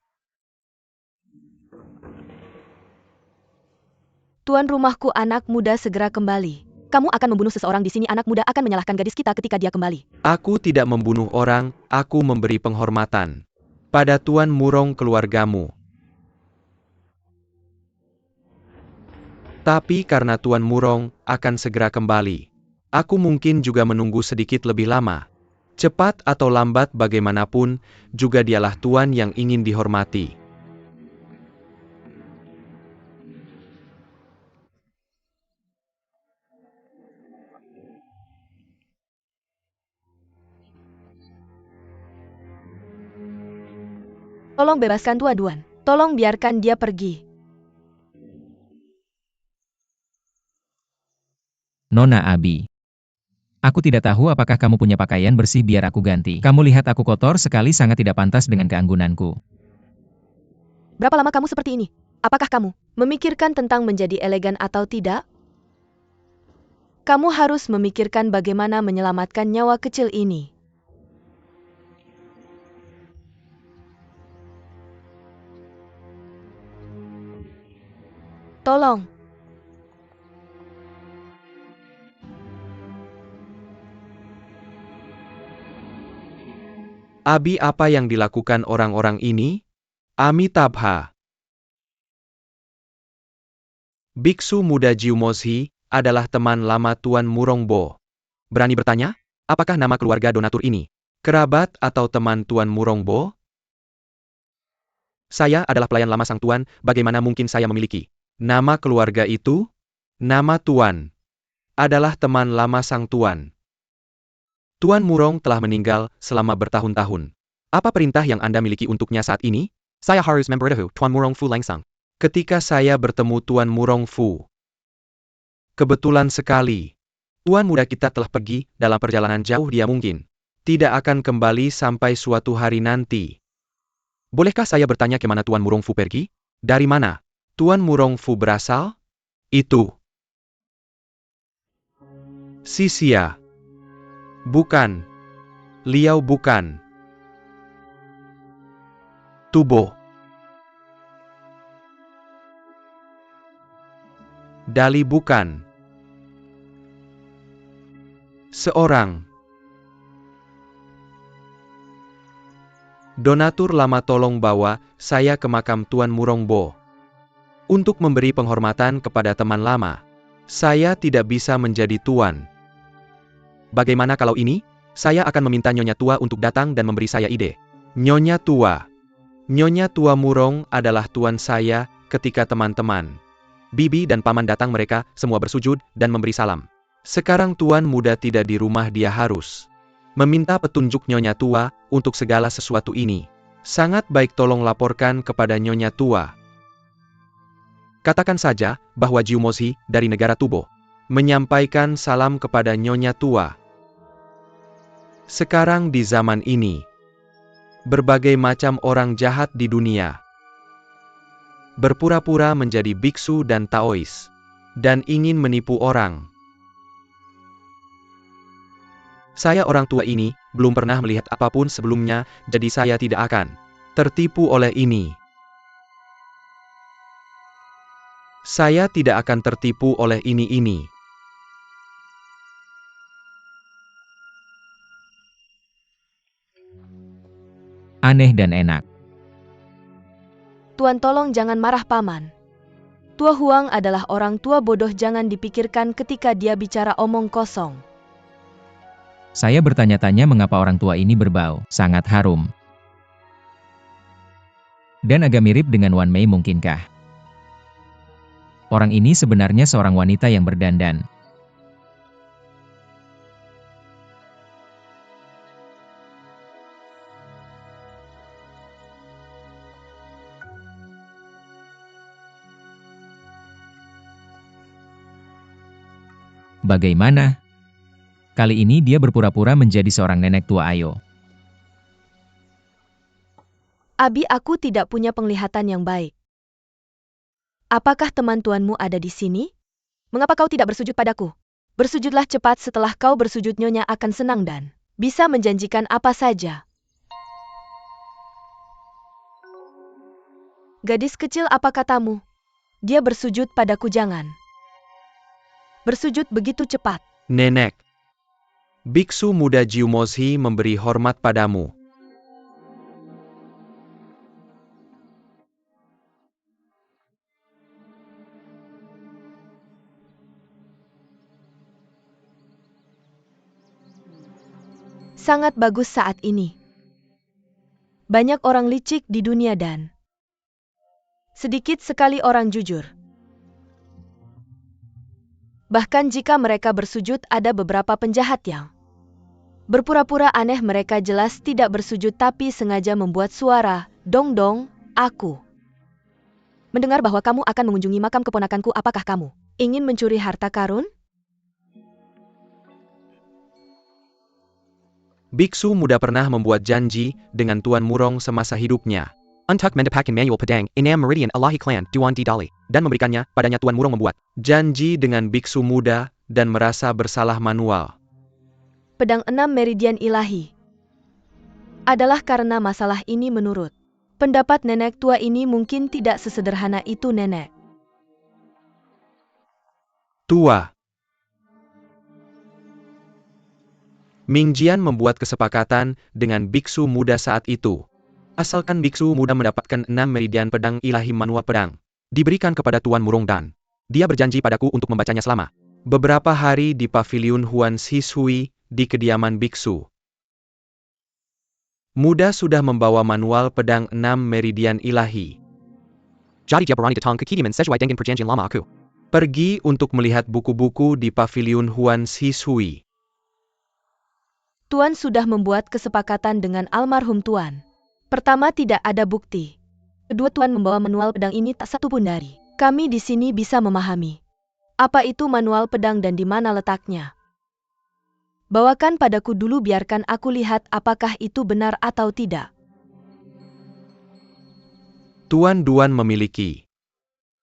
Tuan rumahku, anak muda segera kembali. Kamu akan membunuh seseorang di sini, anak muda akan menyalahkan gadis kita ketika dia kembali. Aku tidak membunuh orang, aku memberi penghormatan pada Tuan Murong keluargamu. Tapi karena Tuan Murong akan segera kembali, aku mungkin juga menunggu sedikit lebih lama. Cepat atau lambat bagaimanapun, juga dialah Tuan yang ingin dihormati. Tolong bebaskan Tuan Duan. Tolong biarkan dia pergi. Nona Abi. Aku tidak tahu apakah kamu punya pakaian bersih biar aku ganti. Kamu lihat aku kotor sekali, sangat tidak pantas dengan keanggunanku. Berapa lama kamu seperti ini? Apakah kamu memikirkan tentang menjadi elegan atau tidak? Kamu harus memikirkan bagaimana menyelamatkan nyawa kecil ini. Tolong. Abi, apa yang dilakukan orang-orang ini? Amitabha. Biksu muda Jiu Moshi adalah teman lama Tuan Murongbo. Berani bertanya? Apakah nama keluarga donatur ini kerabat atau teman Tuan Murongbo? Saya adalah pelayan lama sang Tuan, bagaimana mungkin saya memiliki nama keluarga itu? Nama Tuan adalah teman lama sang Tuan. Tuan Murong telah meninggal selama bertahun-tahun. Apa perintah yang Anda miliki untuknya saat ini? Saya harus memberitahu Tuan Murong Fu langsung. Ketika saya bertemu Tuan Murong Fu, kebetulan sekali, Tuan muda kita telah pergi dalam perjalanan jauh, dia mungkin tidak akan kembali sampai suatu hari nanti. Bolehkah saya bertanya kemana Tuan Murong Fu pergi? Dari mana Tuan Murong Fu berasal? Itu Sisia. Bukan. Liao bukan. Tubo. Dali bukan. Seorang. Donatur lama tolong bawa saya ke makam Tuan Murongbo. Untuk memberi penghormatan kepada teman lama. Saya tidak bisa menjadi tuan. Bagaimana kalau ini? Saya akan meminta Nyonya Tua untuk datang dan memberi saya ide. Nyonya Tua. Nyonya Tua Murong adalah tuan saya ketika teman-teman bibi dan paman datang, mereka semua bersujud dan memberi salam. Sekarang tuan muda tidak di rumah, dia harus meminta petunjuk Nyonya Tua untuk segala sesuatu ini. Sangat baik, tolong laporkan kepada Nyonya Tua. Katakan saja bahwa Jiu Moshi dari negara Tubo menyampaikan salam kepada Nyonya Tua. Sekarang di zaman ini, berbagai macam orang jahat di dunia berpura-pura menjadi biksu dan Taois, dan ingin menipu orang. Saya orang tua ini, belum pernah melihat apapun sebelumnya, jadi saya tidak akan tertipu oleh ini. Saya tidak akan tertipu oleh ini. Aneh dan enak. Tuan tolong jangan marah paman. Tua Huang adalah orang tua bodoh, jangan dipikirkan ketika dia bicara omong kosong. Saya bertanya-tanya mengapa orang tua ini berbau sangat harum. Dan agak mirip dengan Wan Mei, mungkinkah? Orang ini sebenarnya seorang wanita yang berdandan. Bagaimana? Kali ini dia berpura-pura menjadi seorang nenek tua ayo. Abi, aku tidak punya penglihatan yang baik. Apakah teman tuanmu ada di sini? Mengapa kau tidak bersujud padaku? Bersujudlah cepat, setelah kau bersujud Nyonya akan senang dan bisa menjanjikan apa saja. Gadis kecil, apa katamu? Dia bersujud padaku, jangan bersujud begitu cepat. Nenek. Biksu muda Jiu Moshi memberi hormat padamu. Sangat bagus saat ini. Banyak orang licik di dunia dan sedikit sekali orang jujur. Bahkan jika mereka bersujud, ada beberapa penjahat yang berpura-pura aneh. Mereka jelas tidak bersujud tapi sengaja membuat suara, dong-dong. Aku mendengar bahwa kamu akan mengunjungi makam keponakanku. Apakah kamu ingin mencuri harta karun? Biksu muda pernah membuat janji dengan Tuan Murong semasa hidupnya. Untuk mendapakan manual pedang Enam Meridian Ilahi Clan Duan Di Dali, dan memberikannya padanya. Tuan Murong membuat janji dengan biksu muda dan merasa bersalah manual. Pedang 6 Meridian Ilahi adalah karena masalah ini. Menurut pendapat nenek tua ini mungkin tidak sesederhana itu, nenek tua. Mingjian membuat kesepakatan dengan biksu muda saat itu. Asalkan biksu muda mendapatkan 6 meridian pedang ilahi manual pedang diberikan kepada Tuan Murong, dan dia berjanji padaku untuk membacanya selama beberapa hari di paviliun Huan Shishui di kediaman biksu. Muda sudah membawa manual pedang 6 meridian ilahi. Jadi dia berani datang ke kediaman sesuai dengan perjanjian lama aku. Pergi untuk melihat buku-buku di paviliun Huan Shishui. Tuan sudah membuat kesepakatan dengan almarhum Tuan. Pertama, tidak ada bukti. Kedua, Tuan membawa manual pedang ini, tak satu pun dari kami di sini bisa memahami apa itu manual pedang dan di mana letaknya. Bawakan padaku dulu, biarkan aku lihat apakah itu benar atau tidak. Tuan Duan memiliki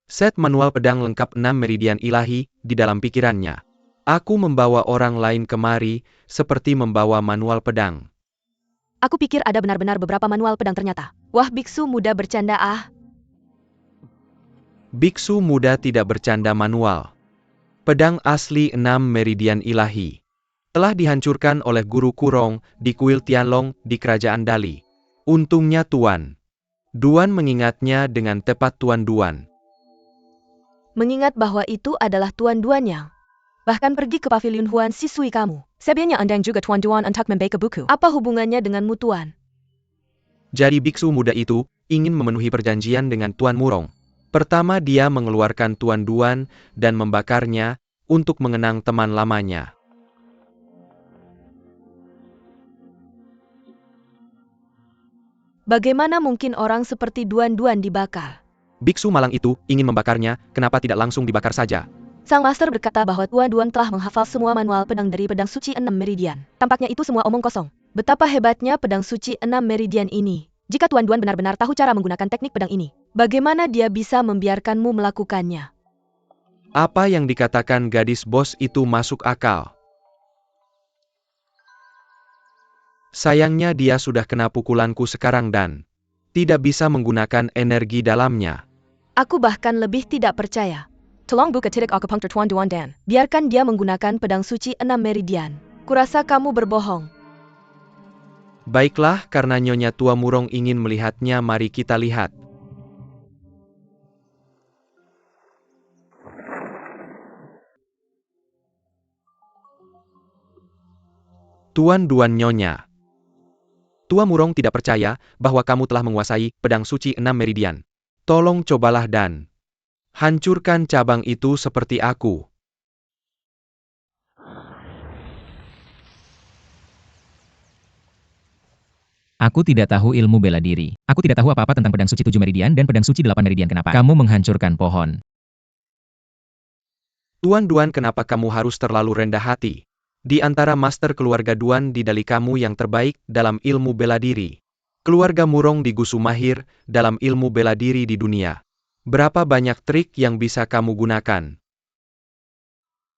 set manual pedang lengkap 6 meridian ilahi di dalam pikirannya. Aku membawa orang lain kemari seperti membawa manual pedang. Aku pikir ada benar-benar beberapa manual pedang, ternyata. Wah, biksu muda bercanda ah. Biksu muda tidak bercanda manual. Pedang asli 6 meridian ilahi. Telah dihancurkan oleh Guru Kurong di kuil Tianlong di kerajaan Dali. Untungnya Tuan. Duan mengingatnya dengan tepat Tuan Duan. Mengingat bahwa itu adalah Tuan Duan yang bahkan pergi ke pavilion Huan siswi kamu. Sebenarnya Anda juga Tuan Duan untuk membaca buku. Apa hubungannya denganmu Tuan? Jadi biksu muda itu ingin memenuhi perjanjian dengan Tuan Murong. Pertama dia mengeluarkan Tuan Duan dan membakarnya untuk mengenang teman lamanya. Bagaimana mungkin orang seperti Duan Duan dibakar? Biksu malang itu ingin membakarnya, kenapa tidak langsung dibakar saja? Sang master berkata bahwa Tuan Duan telah menghafal semua manual pedang dari pedang suci 6 meridian. Tampaknya itu semua omong kosong. Betapa hebatnya pedang suci 6 meridian ini. Jika Tuan Duan benar-benar tahu cara menggunakan teknik pedang ini, bagaimana dia bisa membiarkanmu melakukannya? Apa yang dikatakan gadis bos itu masuk akal. Sayangnya dia sudah kena pukulanku sekarang dan tidak bisa menggunakan energi dalamnya. Aku bahkan lebih tidak percaya. Tolong buka titik akupunktur Tuan Duan dan biarkan dia menggunakan pedang suci 6 meridian. Kurasa kamu berbohong. Baiklah, karena Nyonya Tua Murong ingin melihatnya, mari kita lihat. Tuan Duan Nyonya. Tua Murong tidak percaya bahwa kamu telah menguasai pedang suci 6 meridian. Tolong cobalah dan hancurkan cabang itu seperti aku. Aku tidak tahu ilmu bela diri. Aku tidak tahu apa-apa tentang pedang suci 7 meridian dan pedang suci 8 meridian. Kenapa kamu menghancurkan pohon? Tuan Duan, kenapa kamu harus terlalu rendah hati? Di antara master keluarga Duan di Dali kamu yang terbaik dalam ilmu bela diri. Keluarga Murong di Gusu mahir dalam ilmu bela diri di dunia. Berapa banyak trik yang bisa kamu gunakan?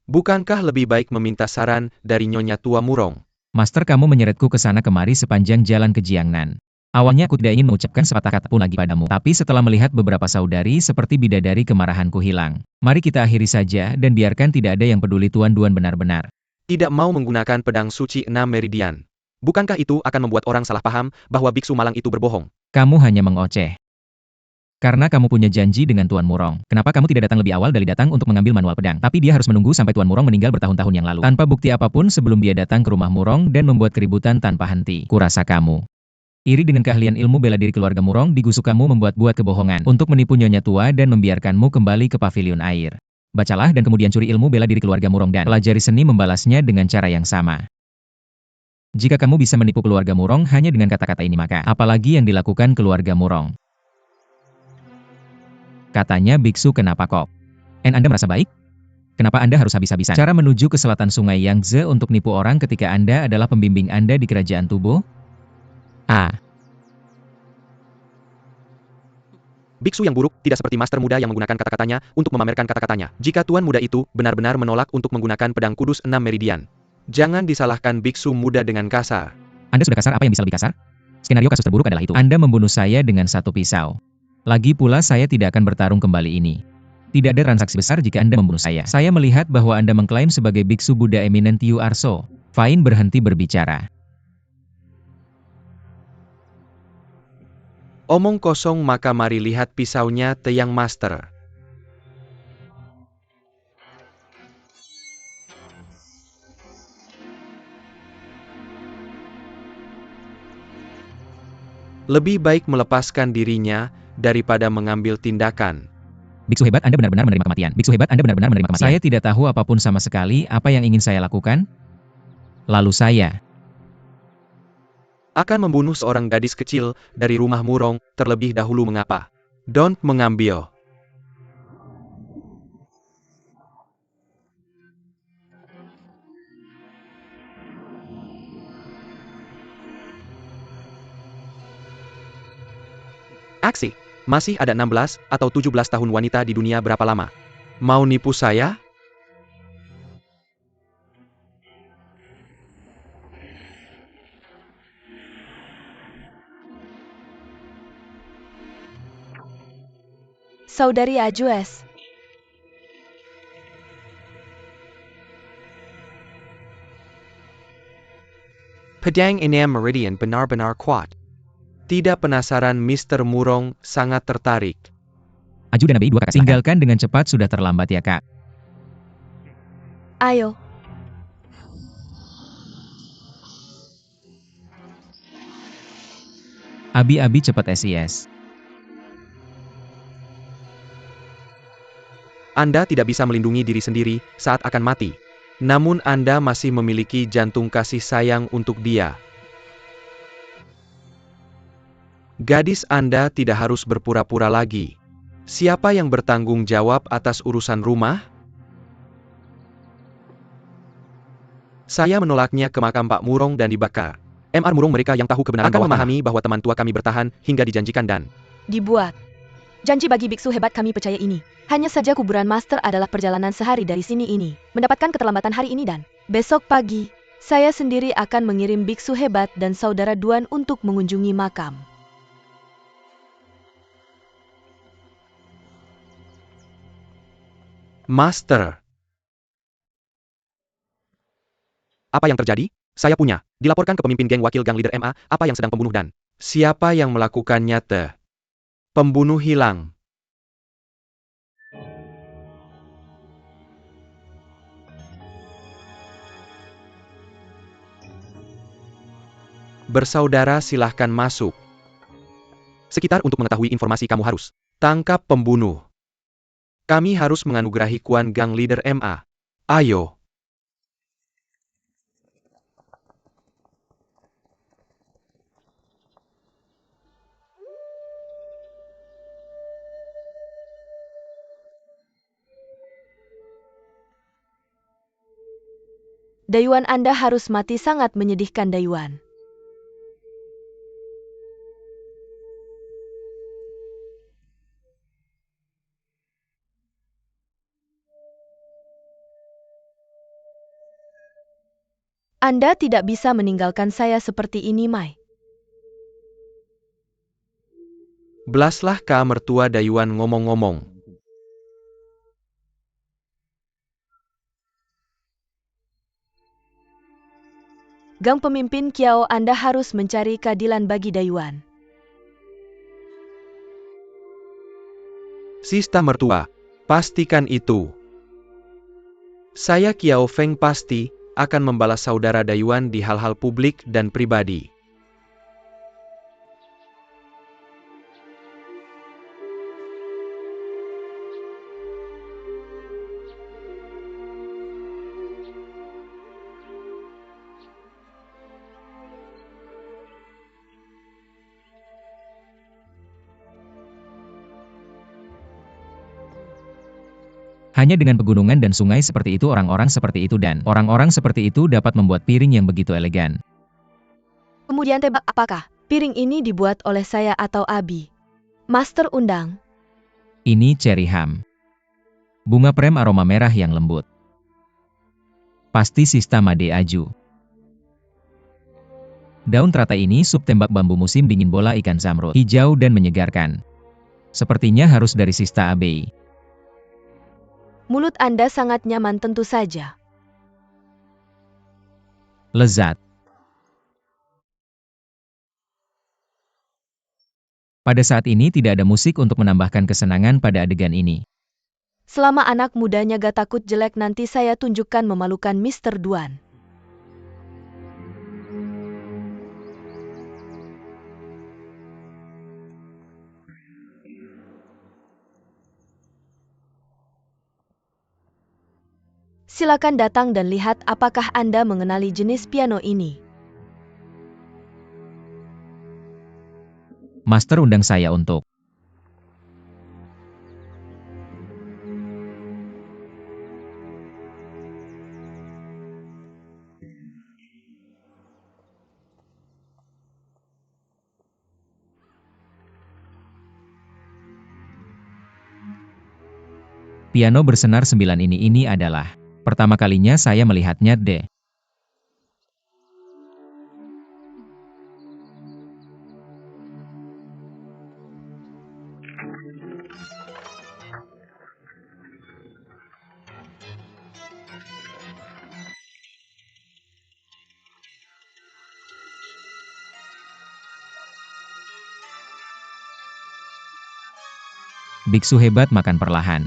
Bukankah lebih baik meminta saran dari Nyonya Tua Murong? Master, kamu menyeretku ke sana kemari sepanjang jalan ke Jiangnan. Awalnya aku tidak ingin mengucapkan sepatah kata pun lagi padamu, tapi setelah melihat beberapa saudari seperti bidadari, kemarahanku hilang. Mari kita akhiri saja dan biarkan tidak ada yang peduli Tuan Duan benar-benar tidak mau menggunakan pedang suci 6 meridian. Bukankah itu akan membuat orang salah paham bahwa biksu malang itu berbohong? Kamu hanya mengoceh. Karena kamu punya janji dengan Tuan Murong. Kenapa kamu tidak datang lebih awal dari datang untuk mengambil manual pedang? Tapi dia harus menunggu sampai Tuan Murong meninggal bertahun-tahun yang lalu. Tanpa bukti apapun sebelum dia datang ke rumah Murong dan membuat keributan tanpa henti. Kurasa kamu iri dengan keahlian ilmu bela diri keluarga Murong. Digusuk kamu membuat-buat kebohongan untuk menipu Nyonya Tua dan membiarkanmu kembali ke pavilion air. Bacalah dan kemudian curi ilmu bela diri keluarga Murong dan pelajari seni membalasnya dengan cara yang sama. Jika kamu bisa menipu keluarga Murong hanya dengan kata-kata ini, maka apalagi yang dilakukan keluarga Murong? Katanya biksu, kenapa kok? Anda merasa baik? Kenapa Anda harus habis-habisan? Cara menuju ke selatan sungai Yangtze untuk nipu orang ketika Anda adalah pembimbing Anda di kerajaan Tubo? Biksu yang buruk tidak seperti master muda yang menggunakan kata-katanya untuk memamerkan kata-katanya. Jika tuan muda itu benar-benar menolak untuk menggunakan pedang kudus 6 meridian, jangan disalahkan biksu muda dengan kasar. Anda sudah kasar, apa yang bisa lebih kasar? Skenario kasus terburuk adalah itu. Anda membunuh saya dengan satu pisau. Lagi pula saya tidak akan bertarung kembali ini. Tidak ada transaksi besar jika Anda membunuh saya. Saya melihat bahwa Anda mengklaim sebagai biksu Buddha Eminent Yu Arso. Fine berhenti berbicara. Omong kosong, maka mari lihat pisaunya Teyang Master. Lebih baik melepaskan dirinya daripada mengambil tindakan. Biksu hebat, Anda benar-benar menerima kematian. Biksu hebat, Anda benar-benar menerima kematian. Saya tidak tahu apapun sama sekali apa yang ingin saya lakukan. Lalu saya akan membunuh seorang gadis kecil dari rumah Murong terlebih dahulu. Mengapa? Don't mengambil. Aksi. Masih ada 16 atau 17 tahun wanita di dunia. Berapa lama? Mau nipu saya? Saudari Ajues. Pedang Enam Meridian benar-benar kuat. Tidak penasaran Mr. Murong sangat tertarik. Aju dan ABI 2 kakak, tinggalkan dengan cepat, sudah terlambat ya kak. Ayo, Abi-abi cepat SIS. Anda tidak bisa melindungi diri sendiri saat akan mati. Namun Anda masih memiliki jantung kasih sayang untuk dia. Gadis Anda tidak harus berpura-pura lagi. Siapa yang bertanggung jawab atas urusan rumah? Saya menolaknya ke makam Pak Murong dan dibakar. Mr. Murong mereka yang tahu kebenaran akan memahami bahwa teman tua kami bertahan hingga dijanjikan dan dibuat. Janji bagi biksu hebat kami percaya ini. Hanya saja kuburan master adalah perjalanan sehari dari sini ini. Mendapatkan keterlambatan hari ini dan besok pagi, saya sendiri akan mengirim biksu hebat dan saudara Duan untuk mengunjungi makam. Master. Apa yang terjadi? Saya punya. Dilaporkan ke pemimpin geng wakil gang leader MA, apa yang sedang pembunuh dan siapa yang melakukannya teh? Pembunuh hilang. Bersaudara silahkan masuk. Sekitar untuk mengetahui informasi kamu harus tangkap pembunuh. Kami harus menganugerahi Kuan Gang Leader MA. Ayo. Dayuan Anda harus mati, sangat menyedihkan Dayuan. Anda tidak bisa meninggalkan saya seperti ini, Mai. Belaslah ka mertua Dayuan ngomong-ngomong. Gang pemimpin Kiao, Anda harus mencari keadilan bagi Dayuan. Sista mertua, pastikan itu. Saya Kiao Feng pasti akan membalas saudara Dayuan di hal-hal publik dan pribadi. Hanya dengan pegunungan dan sungai seperti itu, orang-orang seperti itu dapat membuat piring yang begitu elegan. Kemudian tebak apakah piring ini dibuat oleh saya atau Abi? Master undang. Ini cherry ham. Bunga prem aroma merah yang lembut. Pasti Sista Made Aju. Daun teratai ini sup tembak bambu musim dingin bola ikan zamrud. Hijau dan menyegarkan. Sepertinya harus dari Sista Abei. Mulut Anda sangat nyaman tentu saja. Lezat. Pada saat ini tidak ada musik untuk menambahkan kesenangan pada adegan ini. Selama anak mudanya gak takut jelek, nanti saya tunjukkan memalukan Mr. Duan. Silakan datang dan lihat apakah Anda mengenali jenis piano ini. Master undang saya untuk piano bersenar 9 ini adalah pertama kalinya saya melihatnya deh. Biksu hebat makan perlahan.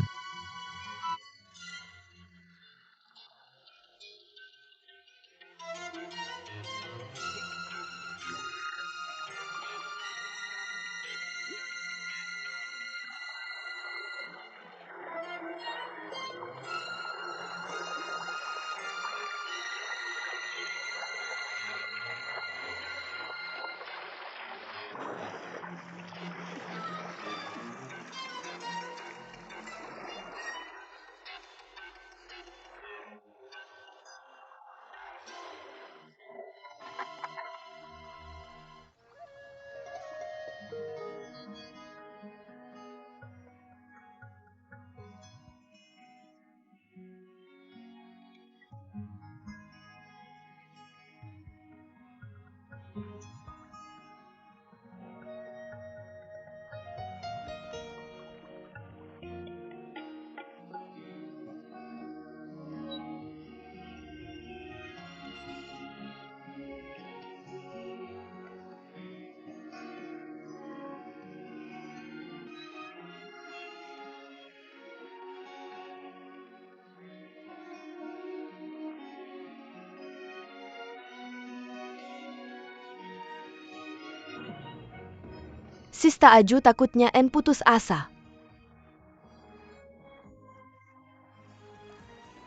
Sista Aju takutnya En putus asa.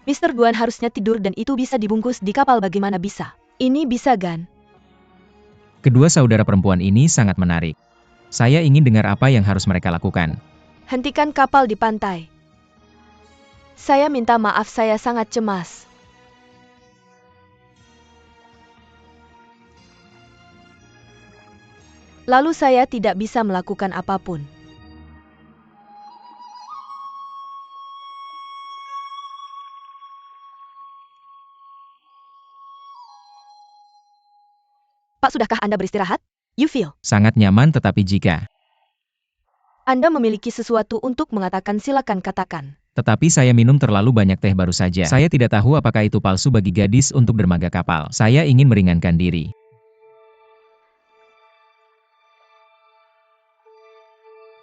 Mr. Duan harusnya tidur dan itu bisa dibungkus di kapal, bagaimana bisa? Ini bisa Gan. Kedua saudara perempuan ini sangat menarik. Saya ingin dengar apa yang harus mereka lakukan. Hentikan kapal di pantai. Saya minta maaf, saya sangat cemas. Lalu saya tidak bisa melakukan apapun. Pak, sudahkah Anda beristirahat? You feel. Sangat nyaman, tetapi jika Anda memiliki sesuatu untuk mengatakan, silakan katakan. Tetapi saya minum terlalu banyak teh baru saja. Saya tidak tahu apakah itu palsu bagi gadis untuk dermaga kapal. Saya ingin meringankan diri.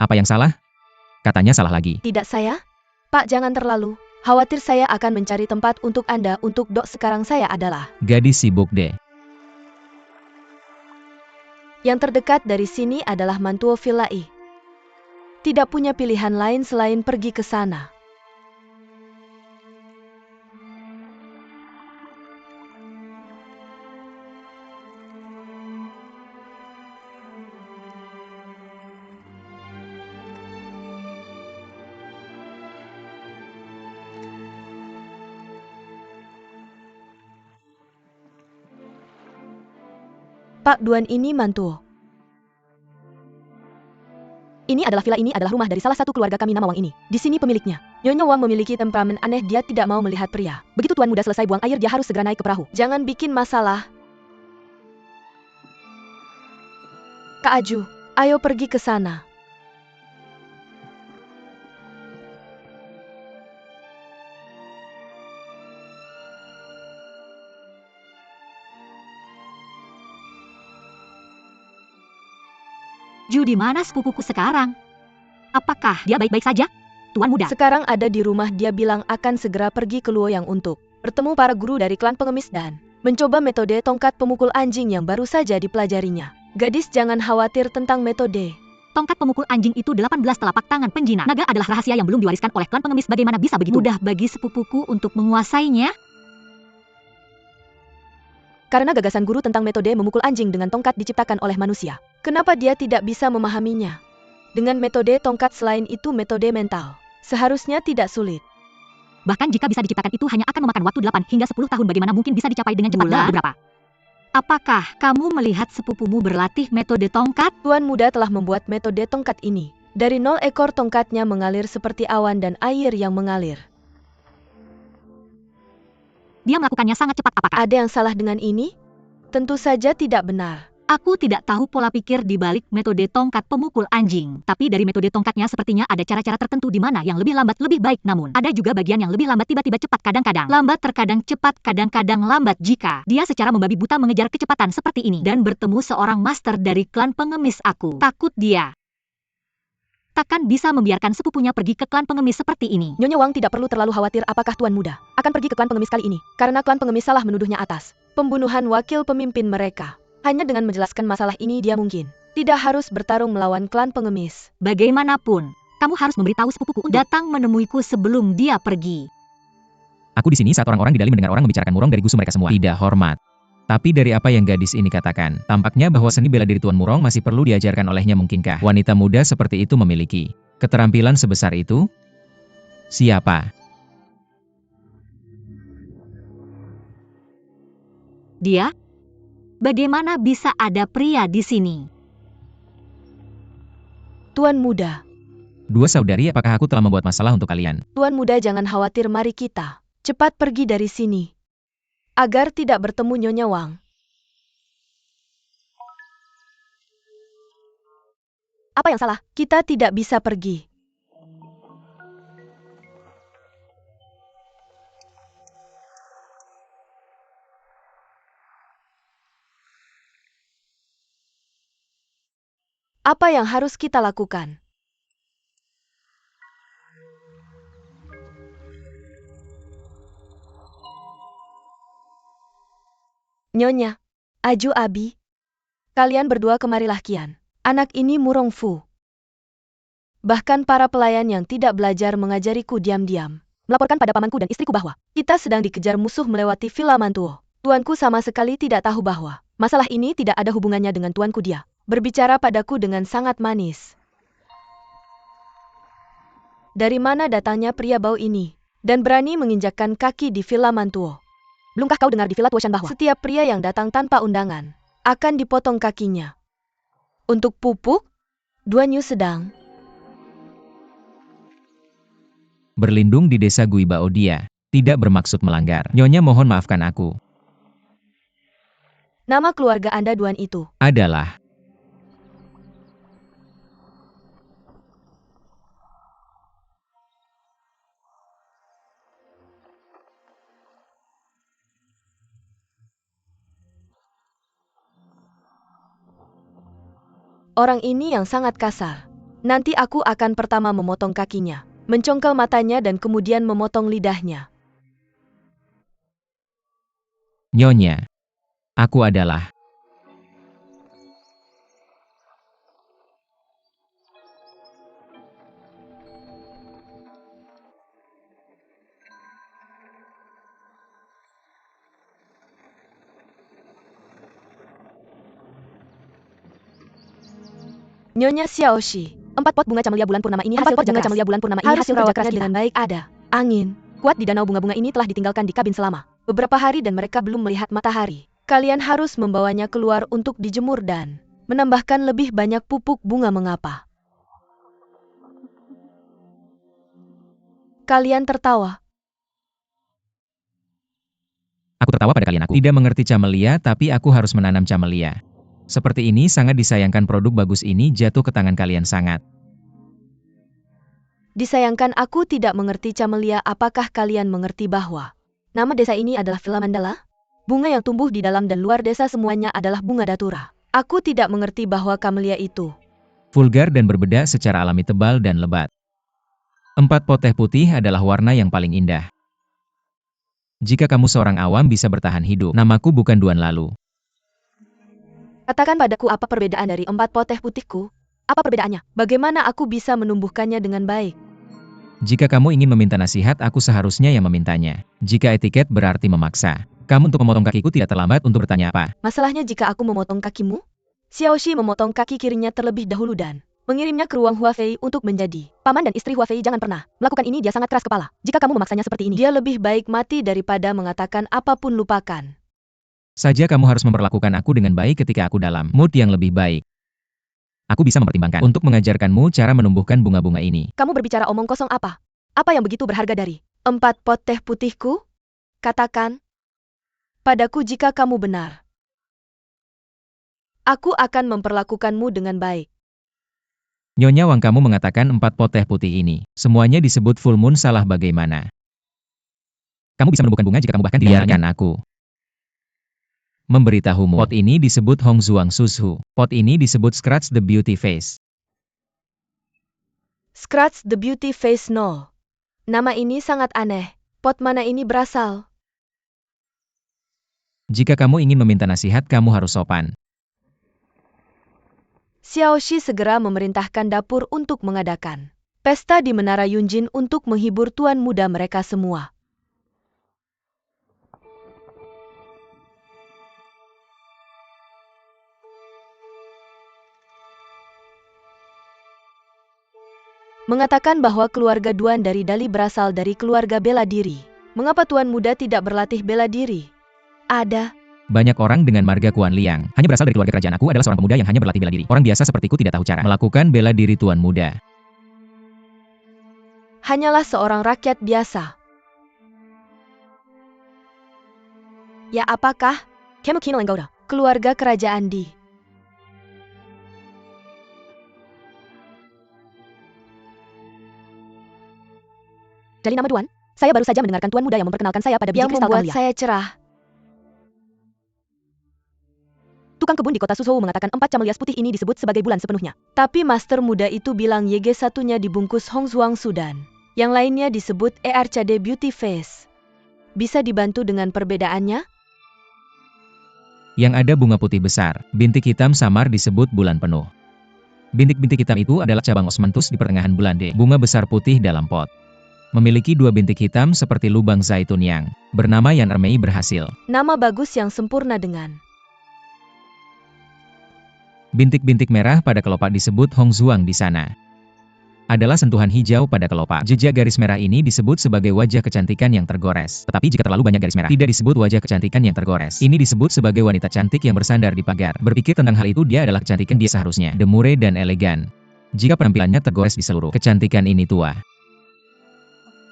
Apa yang salah? Katanya salah lagi. Tidak saya? Pak, jangan terlalu khawatir, saya akan mencari tempat untuk Anda untuk dok. Sekarang saya adalah Gadis sibuk deh. yang terdekat dari sini adalah Mantuo Villai. Tidak punya pilihan lain selain pergi ke sana. Pak Duan, ini Mantuo. Ini adalah rumah dari salah satu keluarga kami nama Wang ini. Di sini pemiliknya. Nyonya Wang memiliki temperamen aneh, dia tidak mau melihat pria. Begitu Tuan Muda selesai buang air, dia harus segera naik ke perahu. Jangan bikin masalah. Kak Aju, ayo pergi ke sana. Ju, di mana sepupuku sekarang? Apakah dia baik-baik saja? Tuan Muda. Sekarang ada di rumah, dia bilang akan segera pergi ke Luoyang untuk bertemu para guru dari klan pengemis dan mencoba metode tongkat pemukul anjing yang baru saja dipelajarinya. Gadis, jangan khawatir tentang metode. Tongkat pemukul anjing itu 18 telapak tangan penjinak. Naga adalah rahasia yang belum diwariskan oleh klan pengemis. Bagaimana bisa begitu? Mudah bagi sepupuku untuk menguasainya. Karena gagasan guru tentang metode memukul anjing dengan tongkat diciptakan oleh manusia. Kenapa dia tidak bisa memahaminya? Dengan metode tongkat selain itu metode mental. Seharusnya tidak sulit. Bahkan jika bisa diciptakan itu hanya akan memakan waktu 8 hingga 10 tahun. Bagaimana mungkin bisa dicapai dengan cepat dalam beberapa? Apakah kamu melihat sepupumu berlatih metode tongkat? Tuan Muda telah membuat metode tongkat ini. Dari 0 ekor tongkatnya mengalir seperti awan dan air yang mengalir. Dia melakukannya sangat cepat. Apakah Ada yang salah dengan ini? Tentu saja tidak benar. Aku tidak tahu pola pikir di balik metode tongkat pemukul anjing. Tapi dari metode tongkatnya sepertinya ada cara-cara tertentu di mana yang lebih lambat lebih baik. Namun, ada juga bagian yang lebih lambat tiba-tiba cepat. Kadang-kadang lambat, terkadang cepat, kadang-kadang lambat. Jika dia secara membabi buta mengejar kecepatan seperti ini dan bertemu seorang master dari klan pengemis, aku takut dia takkan bisa membiarkan sepupunya pergi ke klan pengemis seperti ini. Nyonya Wang tidak perlu terlalu khawatir apakah Tuan Muda akan pergi ke klan pengemis kali ini, karena klan pengemis salah menuduhnya atas pembunuhan wakil pemimpin mereka. Hanya dengan menjelaskan masalah ini dia mungkin tidak harus bertarung melawan klan pengemis. Bagaimanapun, kamu harus memberitahu sepupuku untuk datang menemuiku sebelum dia pergi. Aku di sini saat orang-orang di Dali mendengar orang membicarakan Murong dari gusu mereka semua. Tidak hormat. Tapi dari apa yang gadis ini katakan, tampaknya bahwa seni bela diri Tuan Murong masih perlu diajarkan olehnya. Mungkinkah wanita muda seperti itu memiliki keterampilan sebesar itu? Siapa? Dia? Bagaimana bisa ada pria di sini? Tuan Muda, Dua saudari, apakah aku telah membuat masalah untuk kalian? Tuan Muda jangan khawatir, mari kita cepat pergi dari sini agar tidak bertemu Nyonya Wang. Apa yang salah? Kita tidak bisa pergi. Apa yang harus kita lakukan? Nyonya, Aju Abi, kalian berdua kemarilah kian. Anak ini Murong Fu. Bahkan para pelayan yang tidak belajar mengajariku diam-diam melaporkan pada pamanku dan istriku bahwa kita sedang dikejar musuh melewati Villa Mantuo. Tuanku sama sekali tidak tahu bahwa masalah ini tidak ada hubungannya dengan tuanku. Dia berbicara padaku dengan sangat manis. Dari mana datangnya pria bau ini dan berani menginjakkan kaki di Villa Mantuo? Belumkah kau dengar di Villa Tuoshan bahwa setiap pria yang datang tanpa undangan akan dipotong kakinya? Untuk pupuk, Duanyu sedang Berlindung di desa Guibao. Dia tidak bermaksud melanggar. Nyonya mohon maafkan aku. Nama keluarga Anda Duan itu Adalah orang ini yang sangat kasar. Nanti aku akan pertama memotong kakinya, mencongkel matanya dan kemudian memotong lidahnya. Nyonya. Aku adalah Nyonya Xiaoxi, 4 pot bunga camelia bulan purnama ini hasil kerja keras. Harus merawatnya dengan baik. Ada angin kuat di danau. Bunga-bunga ini telah ditinggalkan di kabin selama beberapa hari dan mereka belum melihat matahari. Kalian harus membawanya keluar untuk dijemur dan menambahkan lebih banyak pupuk bunga. Mengapa? Kalian tertawa. Aku tertawa pada kalian. Aku tidak mengerti camelia, tapi aku harus menanam camelia. Seperti ini sangat disayangkan. Produk bagus ini jatuh ke tangan kalian sangat. Disayangkan aku tidak mengerti camelia. Apakah kalian mengerti bahwa nama desa ini adalah Villa Mandala? Bunga yang tumbuh di dalam dan luar desa semuanya adalah bunga datura. Aku tidak mengerti bahwa camelia itu Vulgar dan berbeda secara alami, tebal dan lebat. 4 pot teh putih adalah warna yang paling indah. Jika kamu seorang awam bisa bertahan hidup, namaku bukan Duan lalu. Katakan padaku apa perbedaan dari 4 pot teh putihku? Apa perbedaannya? Bagaimana aku bisa menumbuhkannya dengan baik? Jika kamu ingin meminta nasihat, aku seharusnya yang memintanya. Jika etiket berarti memaksa, kamu untuk memotong kakiku tidak terlambat untuk bertanya apa. Masalahnya jika aku memotong kakimu? Xiaoxi memotong kaki kirinya terlebih dahulu dan mengirimnya ke ruang Huafei untuk menjadi paman dan istri. Huafei jangan pernah melakukan ini. Dia sangat keras kepala. Jika kamu memaksanya seperti ini, dia lebih baik mati daripada mengatakan apapun. Lupakan Saja kamu harus memperlakukan aku dengan baik ketika aku dalam mood yang lebih baik. Aku bisa mempertimbangkan untuk mengajarkanmu cara menumbuhkan bunga-bunga ini. Kamu berbicara omong kosong apa? Apa yang begitu berharga dari 4 pot teh putihku? Katakan padaku jika kamu benar. Aku akan memperlakukanmu dengan baik. Nyonya Wang, kamu mengatakan 4 pot teh putih ini semuanya disebut full moon. Salah bagaimana? Kamu bisa menumbuhkan bunga jika kamu bahkan tidak biarkan aku memberitahumu. Pot ini disebut Hong Zhuang Sushu. Pot ini disebut Scratch the Beauty Face. Scratch the Beauty Face 0. Nama ini sangat aneh. Pot mana ini berasal? Jika kamu ingin meminta nasihat, kamu harus sopan. Xiaoxi segera memerintahkan dapur untuk mengadakan pesta di Menara Yunjin untuk menghibur tuan muda mereka semua. Mengatakan bahwa keluarga Duan dari Dali berasal dari keluarga bela diri. Mengapa tuan muda tidak berlatih bela diri? Ada. Banyak orang dengan marga Kuan Liang hanya berasal dari keluarga kerajaan. Aku adalah seorang pemuda yang hanya berlatih bela diri. Orang biasa sepertiku tidak tahu cara melakukan bela diri tuan muda. Hanyalah seorang rakyat biasa. Ya apakah? Kamu Kinalenggoda, keluarga kerajaan di. Dari nama Duan, saya baru saja mendengarkan tuan muda yang memperkenalkan saya pada biji kristal Kamelia. Yang membuat saya cerah. Tukang kebun di kota Suzhou mengatakan 4 camelias putih ini disebut sebagai bulan sepenuhnya. Tapi master muda itu bilang YG satunya dibungkus Hongzhuang Sudan. Yang lainnya disebut ERCD Beauty Face. Bisa dibantu dengan perbedaannya? Yang ada bunga putih besar, bintik hitam samar disebut bulan penuh. Bintik-bintik hitam itu adalah cabang osmanthus di pertengahan bulan D. Bunga besar putih dalam pot. Memiliki 2 bintik hitam seperti lubang zaitun yang bernama Yan Ermei berhasil. Nama bagus yang sempurna dengan Bintik-bintik merah pada kelopak disebut Hongzhuang di sana. Adalah sentuhan hijau pada kelopak. Jejak garis merah ini disebut sebagai wajah kecantikan yang tergores. Tetapi jika terlalu banyak garis merah, tidak disebut wajah kecantikan yang tergores. Ini disebut sebagai wanita cantik yang bersandar di pagar. Berpikir tentang hal itu, dia adalah kecantikan dia seharusnya. Demure dan elegan. Jika penampilannya tergores di seluruh kecantikan ini tua.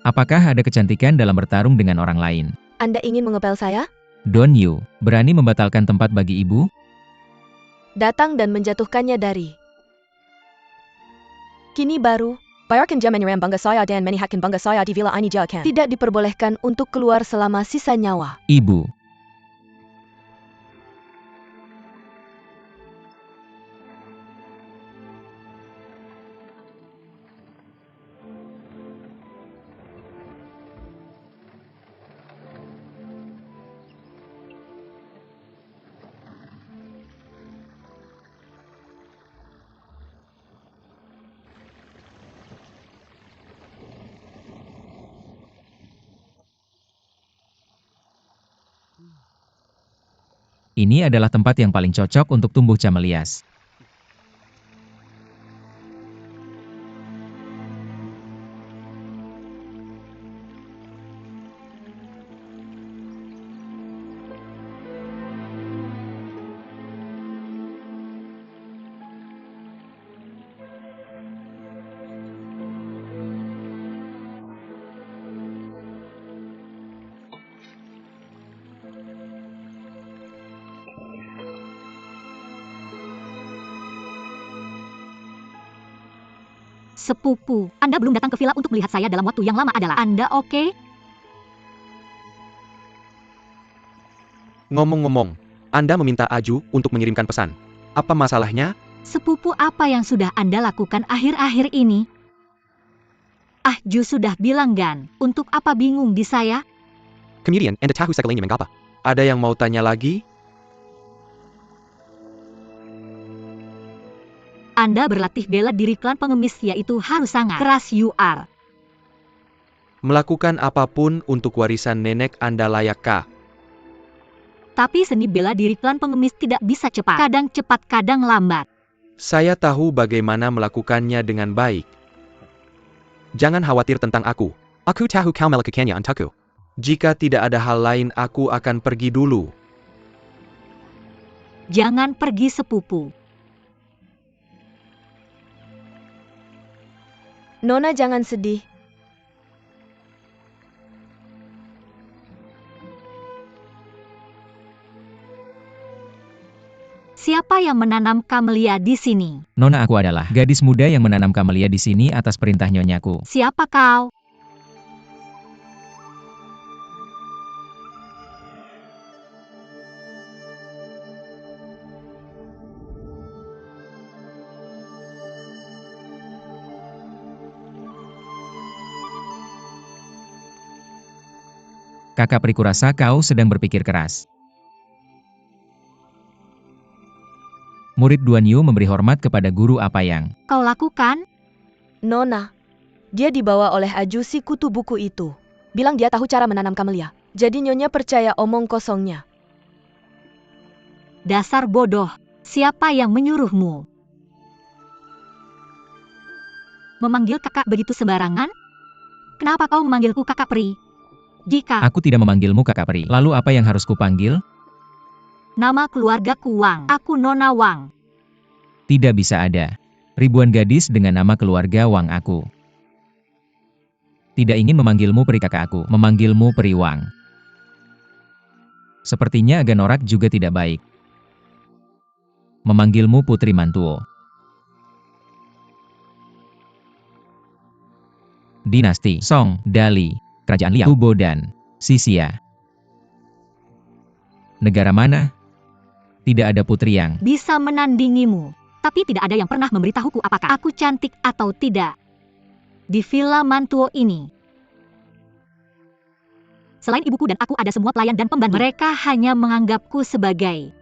Apakah ada kecantikan dalam bertarung dengan orang lain? Anda ingin mengepel saya? Don Yu, berani membatalkan tempat bagi ibu? Datang dan menjatuhkannya dari. Kini baru, bayarkan jam menyerang bangga saya dan menihatkan bangga saya di villa ini jakan. Tidak diperbolehkan untuk keluar selama sisa nyawa. Ibu. Ini adalah tempat yang paling cocok untuk tumbuh camelias. Sepupu, Anda belum datang ke villa untuk melihat saya dalam waktu yang lama adalah Anda oke? Ngomong-ngomong, Anda meminta Aju untuk mengirimkan pesan. Apa masalahnya? Sepupu apa yang sudah Anda lakukan akhir-akhir ini? Ah, Ju sudah bilang Gan, untuk apa bingung di saya? Kemudian, Anda tahu segalanya mengapa? Ada yang mau tanya lagi? Anda berlatih bela diri klan pengemis yaitu harus sangat keras you are. Melakukan apapun untuk warisan nenek Anda layakkah? Tapi seni bela diri klan pengemis tidak bisa cepat, kadang lambat. Saya tahu bagaimana melakukannya dengan baik. Jangan khawatir tentang aku. Aku tahu kau melakukannya untukku. Jika tidak ada hal lain, aku akan pergi dulu. Jangan pergi sepupu. Nona jangan sedih. Siapa yang menanam kamelia di sini? Nona, aku adalah gadis muda yang menanam kamelia di sini atas perintah nyonyaku. Siapa kau? Kakak Pri, kurasa kau sedang berpikir keras. Murid Duan Yu memberi hormat kepada guru apa yang Kau lakukan? Nona, dia dibawa oleh Aju si kutu buku itu. Bilang dia tahu cara menanam kamelia. Jadi Nyonya percaya omong kosongnya. Dasar bodoh. Siapa yang menyuruhmu memanggil kakak begitu sembarangan? Kenapa kau memanggilku Kakak Pri? Jika Aku tidak memanggilmu Kakak Pri. Lalu apa yang harus kupanggil? nama keluargaku Wang, aku Nona Wang. Tidak bisa ada ribuan gadis dengan nama keluarga Wang aku. Tidak ingin memanggilmu Pri kakak aku, memanggilmu Pri Wang. Sepertinya agak norak juga tidak baik. Memanggilmu Putri Mantuo. Dinasti Song, Dali, Kerajaan Liao, Hubo dan Sisia. Negara mana? Tidak ada putri yang Bisa menandingimu, tapi tidak ada yang pernah memberitahuku apakah aku cantik atau tidak di Villa Mantuo ini. Selain ibuku dan aku ada semua pelayan dan pembantu. Mereka hanya menganggapku sebagai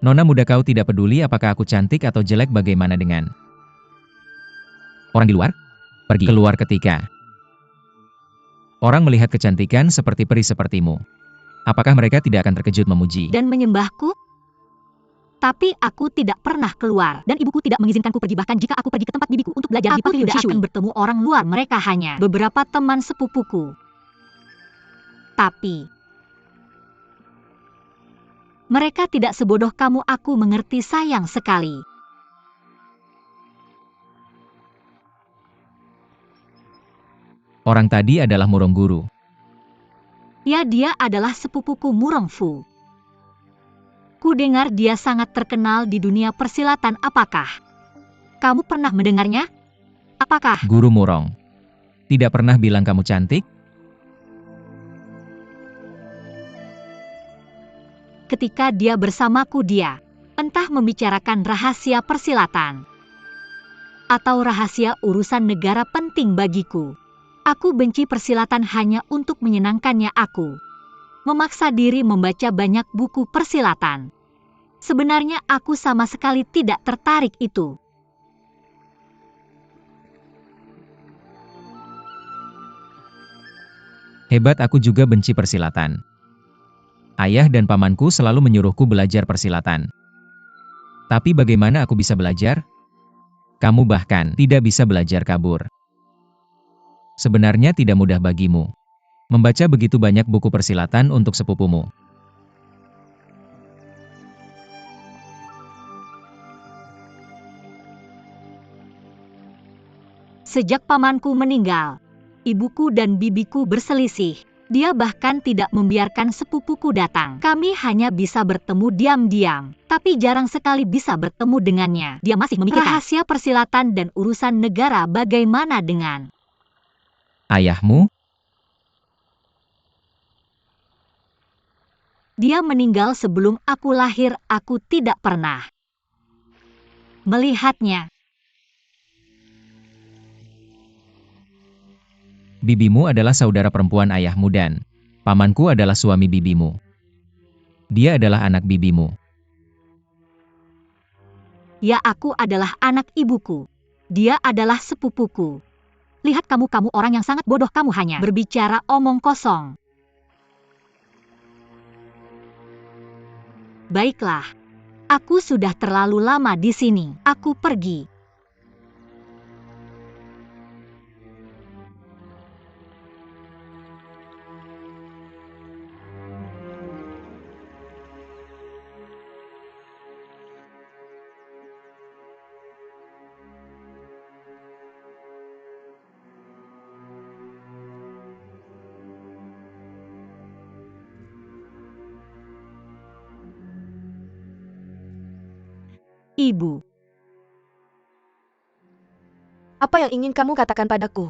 Nona muda, kau tidak peduli apakah aku cantik atau jelek. Bagaimana dengan orang di luar? Pergi keluar ketika orang melihat kecantikan seperti peri sepertimu. Apakah mereka tidak akan terkejut memuji dan menyembahku? Tapi aku tidak pernah keluar, dan ibuku tidak mengizinkanku pergi. Bahkan jika aku pergi ke tempat bibiku untuk belajar di pavilion Shishui, akan bertemu orang luar. Mereka hanya beberapa teman sepupuku. Tapi mereka tidak sebodoh kamu. Aku mengerti, sayang sekali. orang tadi adalah Murong Guru? Ya, dia adalah sepupuku Murong Fu. Ku dengar dia sangat terkenal di dunia persilatan. Apakah kamu pernah mendengarnya? Apakah Guru Murong tidak pernah bilang kamu cantik? ketika dia bersamaku dia entah membicarakan rahasia persilatan atau rahasia urusan negara penting bagiku. Aku benci persilatan hanya untuk menyenangkannya. Aku memaksa diri membaca banyak buku persilatan. Sebenarnya aku sama sekali tidak tertarik itu. Hebat, aku juga benci persilatan. Ayah dan pamanku selalu menyuruhku belajar persilatan. Tapi bagaimana aku bisa belajar? Kamu bahkan tidak bisa belajar kabur. Sebenarnya tidak mudah bagimu membaca begitu banyak buku persilatan untuk sepupumu. Sejak pamanku meninggal, ibuku dan bibiku berselisih. Dia bahkan tidak membiarkan sepupuku datang. Kami hanya bisa bertemu diam-diam, tapi jarang sekali bisa bertemu dengannya. Dia masih memikirkan rahasia persilatan dan urusan negara. Bagaimana dengan Ayahmu? dia? Meninggal sebelum aku lahir. Aku tidak pernah melihatnya. Bibimu adalah saudara perempuan ayahmu dan pamanku adalah suami bibimu. Dia adalah anak bibimu. Ya, aku adalah anak ibuku. Dia adalah sepupuku. Lihat kamu orang yang sangat bodoh. Kamu hanya berbicara omong kosong. Baiklah. Aku sudah terlalu lama di sini. Aku pergi. Ibu, Apa yang ingin kamu katakan padaku?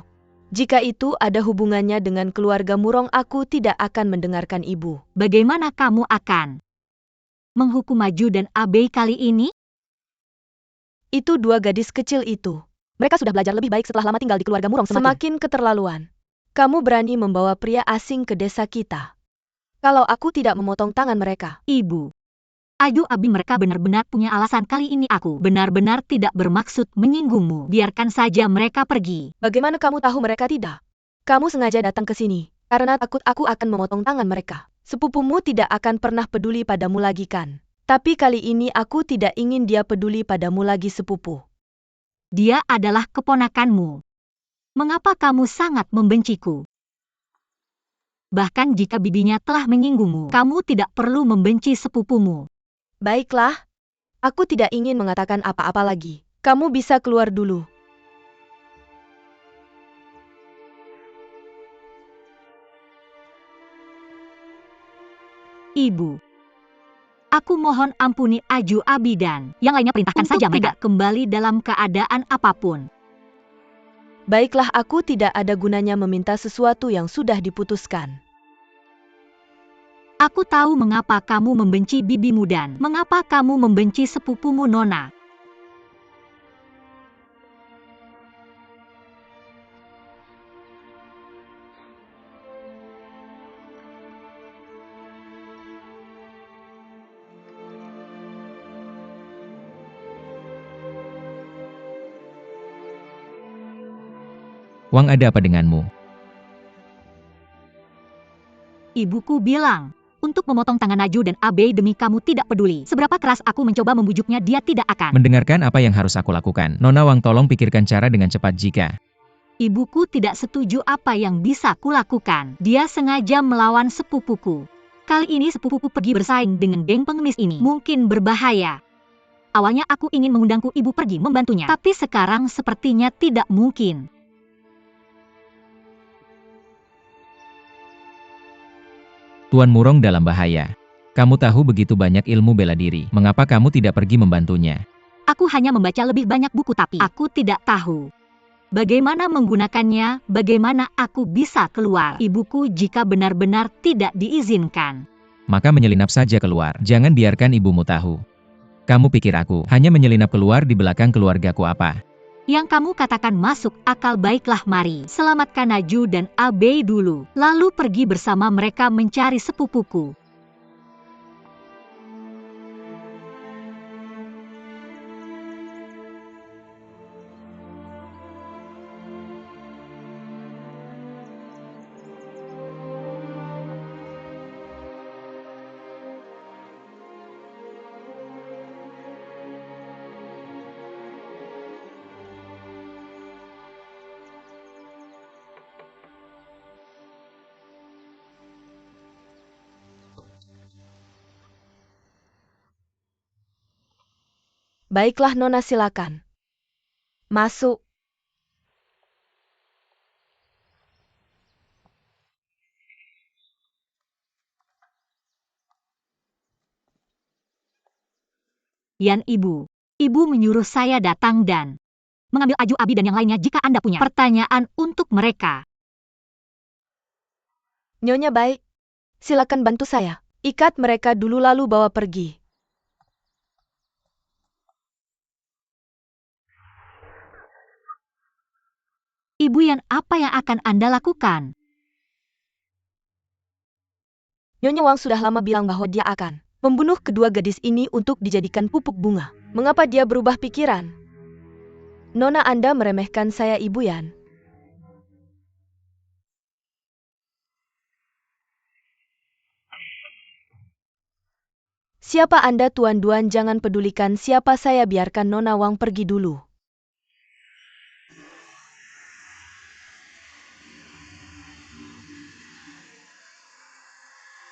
Jika itu ada hubungannya dengan keluarga Murong, aku tidak akan mendengarkan ibu. bagaimana kamu akan menghukum Maju dan Abei kali ini? Itu dua gadis kecil itu. Mereka sudah belajar lebih baik setelah lama tinggal di keluarga Murong. Semakin keterlaluan. Kamu berani membawa pria asing ke desa kita. kalau aku tidak memotong tangan mereka. Ibu. Aju Abi, mereka benar-benar punya alasan. Kali ini aku benar-benar tidak bermaksud menyinggungmu. Biarkan saja mereka pergi. Bagaimana kamu tahu mereka tidak? Kamu sengaja datang ke sini, karena takut aku akan memotong tangan mereka. Sepupumu tidak akan pernah peduli padamu lagi kan? Tapi kali ini aku tidak ingin dia peduli padamu lagi, sepupu. Dia adalah keponakanmu. Mengapa kamu sangat membenciku? Bahkan jika bibinya telah menyinggungmu, kamu tidak perlu membenci sepupumu. Baiklah, aku tidak ingin mengatakan apa-apa lagi. Kamu bisa keluar dulu. Ibu. Aku mohon ampuni Aju Abi dan yang lainnya, perintahkan Untuk saja mereka kembali dalam keadaan apapun. Baiklah, aku tidak ada gunanya meminta sesuatu yang sudah diputuskan. Aku tahu mengapa kamu membenci bibimu dan mengapa kamu membenci sepupumu, Nona. Wang, ada apa denganmu? Ibuku bilang untuk memotong tangan Aju dan Abe demi kamu tidak peduli. Seberapa keras aku mencoba membujuknya, dia tidak akan. Mendengarkan apa yang harus aku lakukan. Nona Wang, tolong pikirkan cara dengan cepat jika Ibuku tidak setuju apa yang bisa kulakukan. Dia sengaja melawan sepupuku. Kali ini sepupuku pergi bersaing dengan geng pengemis ini. Mungkin berbahaya. Awalnya aku ingin mengundangku ibu pergi membantunya. Tapi sekarang sepertinya tidak mungkin. Tuan Murong dalam bahaya. Kamu tahu begitu banyak ilmu bela diri. Mengapa kamu tidak pergi membantunya? Aku hanya membaca lebih banyak buku tapi aku tidak tahu bagaimana menggunakannya, bagaimana aku bisa keluar. Ibuku jika benar-benar tidak diizinkan. Maka menyelinap saja keluar. Jangan biarkan ibumu tahu. Kamu pikir aku hanya menyelinap keluar di belakang keluargaku apa? Yang kamu katakan masuk akal. Baiklah, mari selamatkan Aju dan Abe dulu, lalu pergi bersama mereka mencari sepupuku. Baiklah Nona, silakan. Masuk. Yan, ibu. Ibu menyuruh saya datang dan mengambil Aju, Abi dan yang lainnya jika Anda punya pertanyaan untuk mereka. Nyonya baik. Silakan bantu saya. Ikat mereka dulu lalu bawa pergi. Ibu Yan, apa yang akan Anda lakukan? Nyonya Wang sudah lama bilang bahwa dia akan membunuh kedua gadis ini untuk dijadikan pupuk bunga. Mengapa dia berubah pikiran? Nona, Anda meremehkan saya, Ibu Yan. Siapa Anda, Tuan Duan? Jangan pedulikan siapa saya, biarkan Nona Wang pergi dulu.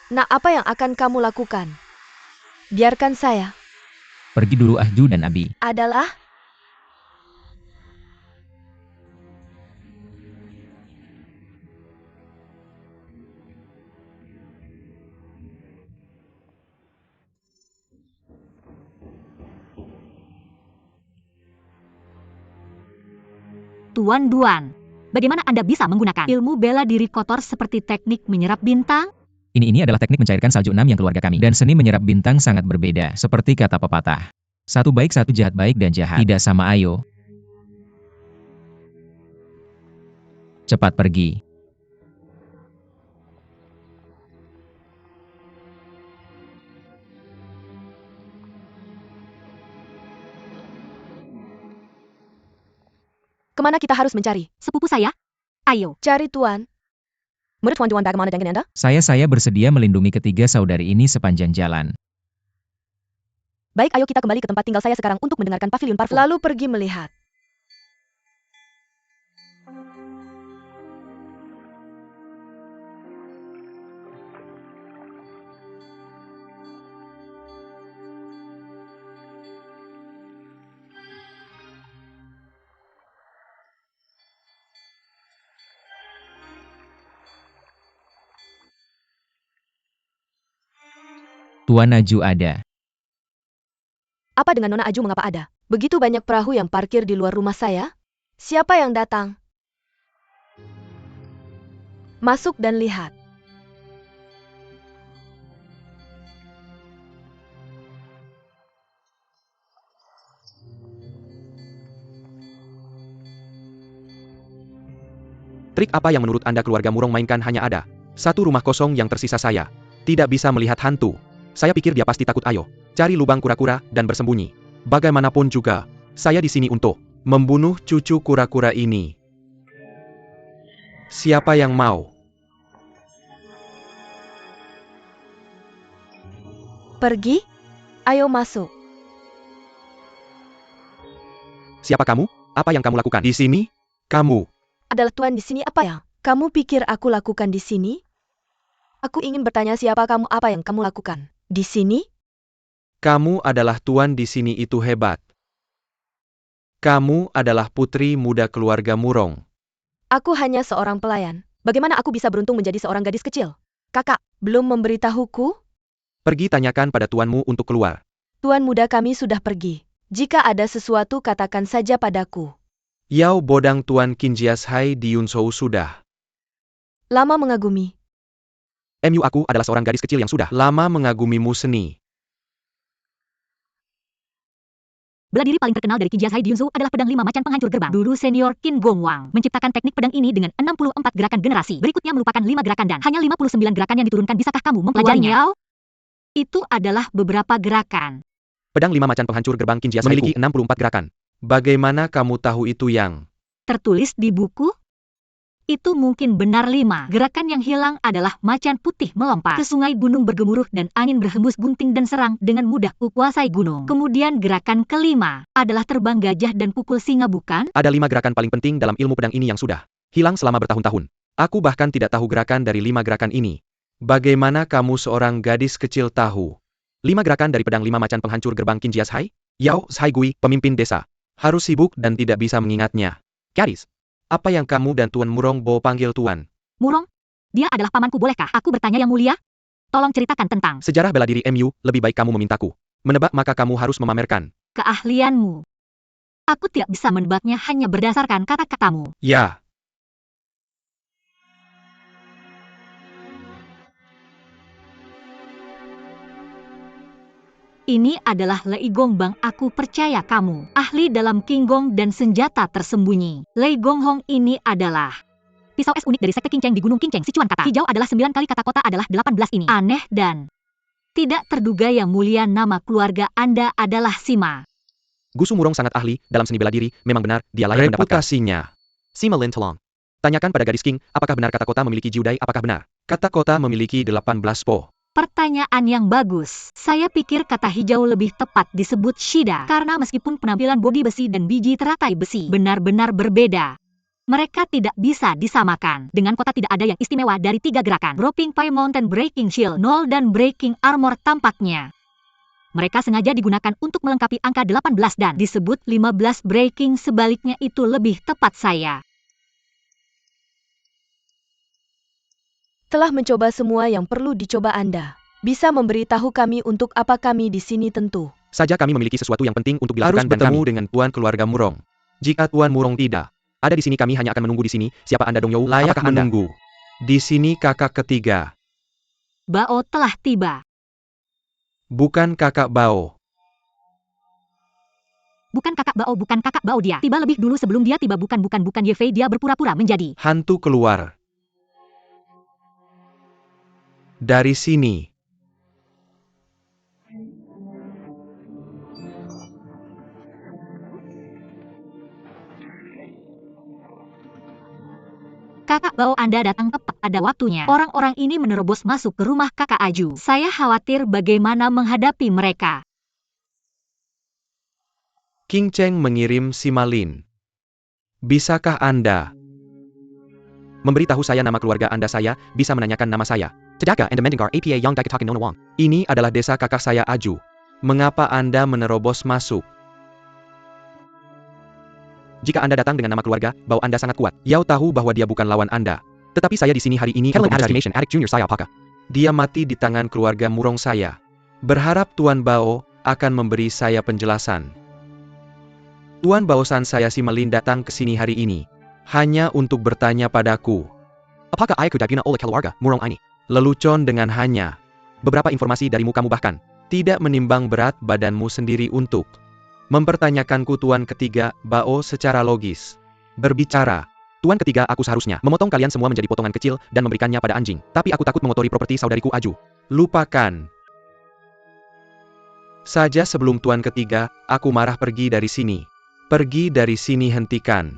Nah, apa yang akan kamu lakukan? Biarkan saya. Pergi dulu Aju dan Abi. Adalah Tuan Duan, bagaimana Anda bisa menggunakan ilmu bela diri kotor seperti teknik menyerap bintang? Ini adalah teknik mencairkan salju 6 yang keluarga kami. Dan seni menyerap bintang sangat berbeda. Seperti kata pepatah. Satu baik, satu jahat. Baik dan jahat tidak sama, ayo. Cepat pergi. Kemana kita harus mencari? Sepupu saya? Ayo. Cari Tuan. Menurut Tuan bagaimana dengan Anda? Saya bersedia melindungi ketiga saudari ini sepanjang jalan. Baik, ayo kita kembali ke tempat tinggal saya sekarang untuk mendengarkan pavilion parfum. Lalu pergi melihat. Tuan Aju ada. Apa dengan Nona Aju mengapa ada? Begitu banyak perahu yang parkir di luar rumah saya? Siapa yang datang? Masuk dan lihat. Trik apa yang menurut Anda keluarga Murong mainkan? Hanya ada satu rumah kosong yang tersisa saya. Tidak bisa melihat hantu. Saya pikir dia pasti takut. Ayo, cari lubang kura-kura dan bersembunyi. Bagaimanapun juga, saya di sini untuk membunuh cucu kura-kura ini. Siapa yang mau? Pergi? Ayo masuk. Siapa kamu? Apa yang kamu lakukan di sini? Kamu Adalah Tuan di sini apa yang kamu pikir aku lakukan di sini? Aku ingin bertanya siapa kamu, apa yang kamu lakukan di sini? Kamu adalah Tuan di sini, itu hebat. Kamu adalah putri muda keluarga Murong. Aku hanya seorang pelayan. Bagaimana aku bisa beruntung menjadi seorang gadis kecil? Kakak, belum memberitahuku? Pergi tanyakan pada tuanmu untuk keluar. Tuan muda kami sudah pergi. Jika ada sesuatu katakan saja padaku. Yao bodang Tuan Kinjias Hai di Yunsou sudah. Lama mengagumi. Aku adalah seorang gadis kecil yang sudah lama mengagumimu seni. Bela diri paling terkenal dari Kinjias Hai Diunzu adalah pedang 5 macan penghancur gerbang. Guru senior Qin Gongwang menciptakan teknik pedang ini dengan 64 gerakan generasi. Berikutnya merupakan 5 gerakan dan hanya 59 gerakan yang diturunkan. Bisakah kamu mempelajarinya? Itu adalah beberapa gerakan. Pedang 5 macan penghancur gerbang Kinjias Hai memiliki 64 gerakan. Bagaimana kamu tahu itu? Yang Tertulis di buku? Itu mungkin benar. 5 gerakan yang hilang adalah macan putih melompat ke sungai, gunung bergemuruh, dan angin berhembus, gunting dan serang dengan mudah kuasai gunung. Kemudian gerakan kelima adalah terbang gajah dan pukul singa, bukan? ada 5 gerakan paling penting dalam ilmu pedang ini yang sudah hilang selama bertahun-tahun. Aku bahkan tidak tahu gerakan dari 5 gerakan ini. Bagaimana kamu seorang gadis kecil tahu 5 gerakan dari pedang 5 macan penghancur gerbang Kinjias Hai? Yao Sai Gui, pemimpin desa, harus sibuk dan tidak bisa mengingatnya. Gadis, apa yang kamu dan Tuan Murong Bo panggil Tuan? Murong? Dia adalah pamanku, bolehkah aku bertanya yang mulia? Tolong ceritakan tentang Sejarah bela diri lebih baik kamu memintaku menebak, maka kamu harus memamerkan keahlianmu. Aku tidak bisa menebaknya hanya berdasarkan kata-katamu. Ya. Ini adalah Lei Gong Bang, aku percaya kamu ahli dalam Qinggong dan senjata tersembunyi. Lei Gong Hong ini adalah pisau es unik dari sekte Qinceng di Gunung Qinceng. Sichuan kata hijau adalah 9 kali, kata kota adalah 18 ini. Aneh dan tidak terduga. Yang mulia, nama keluarga Anda adalah Sima. Gusu Murong sangat ahli dalam seni bela diri, memang benar, dia layak mendapatkan reputasinya. Sima Lin Talong. Tanyakan pada gadis King, apakah benar kata kota memiliki jiudai? Apakah benar kata kota memiliki 18 po? Pertanyaan yang bagus. Saya pikir kata hijau lebih tepat disebut Shida, karena meskipun penampilan bodi besi dan biji teratai besi benar-benar berbeda, mereka tidak bisa disamakan. Dengan kota tidak ada yang istimewa dari 3 gerakan Dropping Fire, Mountain Breaking Shield, Nol, dan Breaking Armor. Tampaknya mereka sengaja digunakan untuk melengkapi angka 18 dan disebut 15 breaking. Sebaliknya itu lebih tepat. Saya Telah mencoba semua yang perlu dicoba. Anda bisa memberitahu kami untuk apa kami di sini? Tentu Saja kami memiliki sesuatu yang penting untuk dilakukan dan bertemu dengan Tuan keluarga Murong. Jika Tuan Murong tidak ada di sini, kami hanya akan menunggu di sini. Siapa Anda, Dong You? Layak menunggu di sini. Kakak ketiga Bao telah tiba. bukan kakak Bao. Bukan kakak Bao, bukan kakak Bao. Dia tiba lebih dulu sebelum dia tiba. Bukan Ye Fei. Dia berpura-pura menjadi Hantu keluar dari sini. Kakak Bao Anda datang tepat pada waktunya. Orang-orang ini menerobos masuk ke rumah Kakak Aju. Saya khawatir bagaimana menghadapi mereka. King Cheng mengirim Simalin. Bisakah Anda memberitahu saya nama keluarga Anda? Saya bisa menanyakan nama saya. Tadaka and Amendingar APA Yang Daikatakan Nona Wang. Ini adalah desa kakak saya Aju. Mengapa Anda menerobos masuk? Jika Anda datang dengan nama keluarga, Bao Anda sangat kuat. Yao tahu bahwa dia bukan lawan Anda. Tetapi saya di sini hari ini Untuk untuk mencari. estimation Adik Junior saya apakah? Dia mati di tangan keluarga Murong saya. Berharap Tuan Bao akan memberi saya penjelasan. Tuan Baosan, saya Simalin datang ke sini hari ini hanya untuk bertanya padaku. Apakah ayahku Daguna oleh keluarga Murong ini? Lelucon dengan hanya Beberapa informasi darimu kamu bahkan tidak menimbang berat badanmu sendiri untuk mempertanyakanku. Tuan ketiga Bao secara logis berbicara. Tuan ketiga, aku seharusnya memotong kalian semua menjadi potongan kecil dan memberikannya pada anjing. Tapi aku takut mengotori properti saudariku Aju. Lupakan saja sebelum Tuan ketiga, aku marah. Pergi dari sini. Pergi dari sini, hentikan.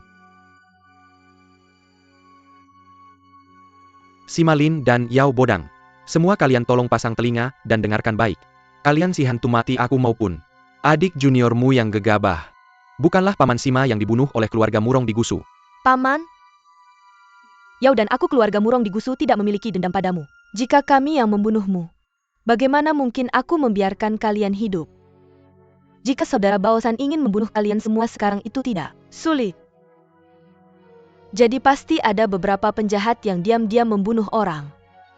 Simalin dan Yao Bodang. Semua kalian tolong pasang telinga dan dengarkan baik. Kalian si hantu mati aku maupun adik juniormu yang gegabah. Bukanlah Paman Sima yang dibunuh oleh keluarga Murong di Gusu. Paman, Yao dan aku keluarga Murong di Gusu tidak memiliki dendam padamu. Jika kami yang membunuhmu, bagaimana mungkin aku membiarkan kalian hidup? Jika saudara Baosan ingin membunuh kalian semua sekarang, itu tidak sulit. Jadi pasti ada beberapa penjahat yang diam-diam membunuh orang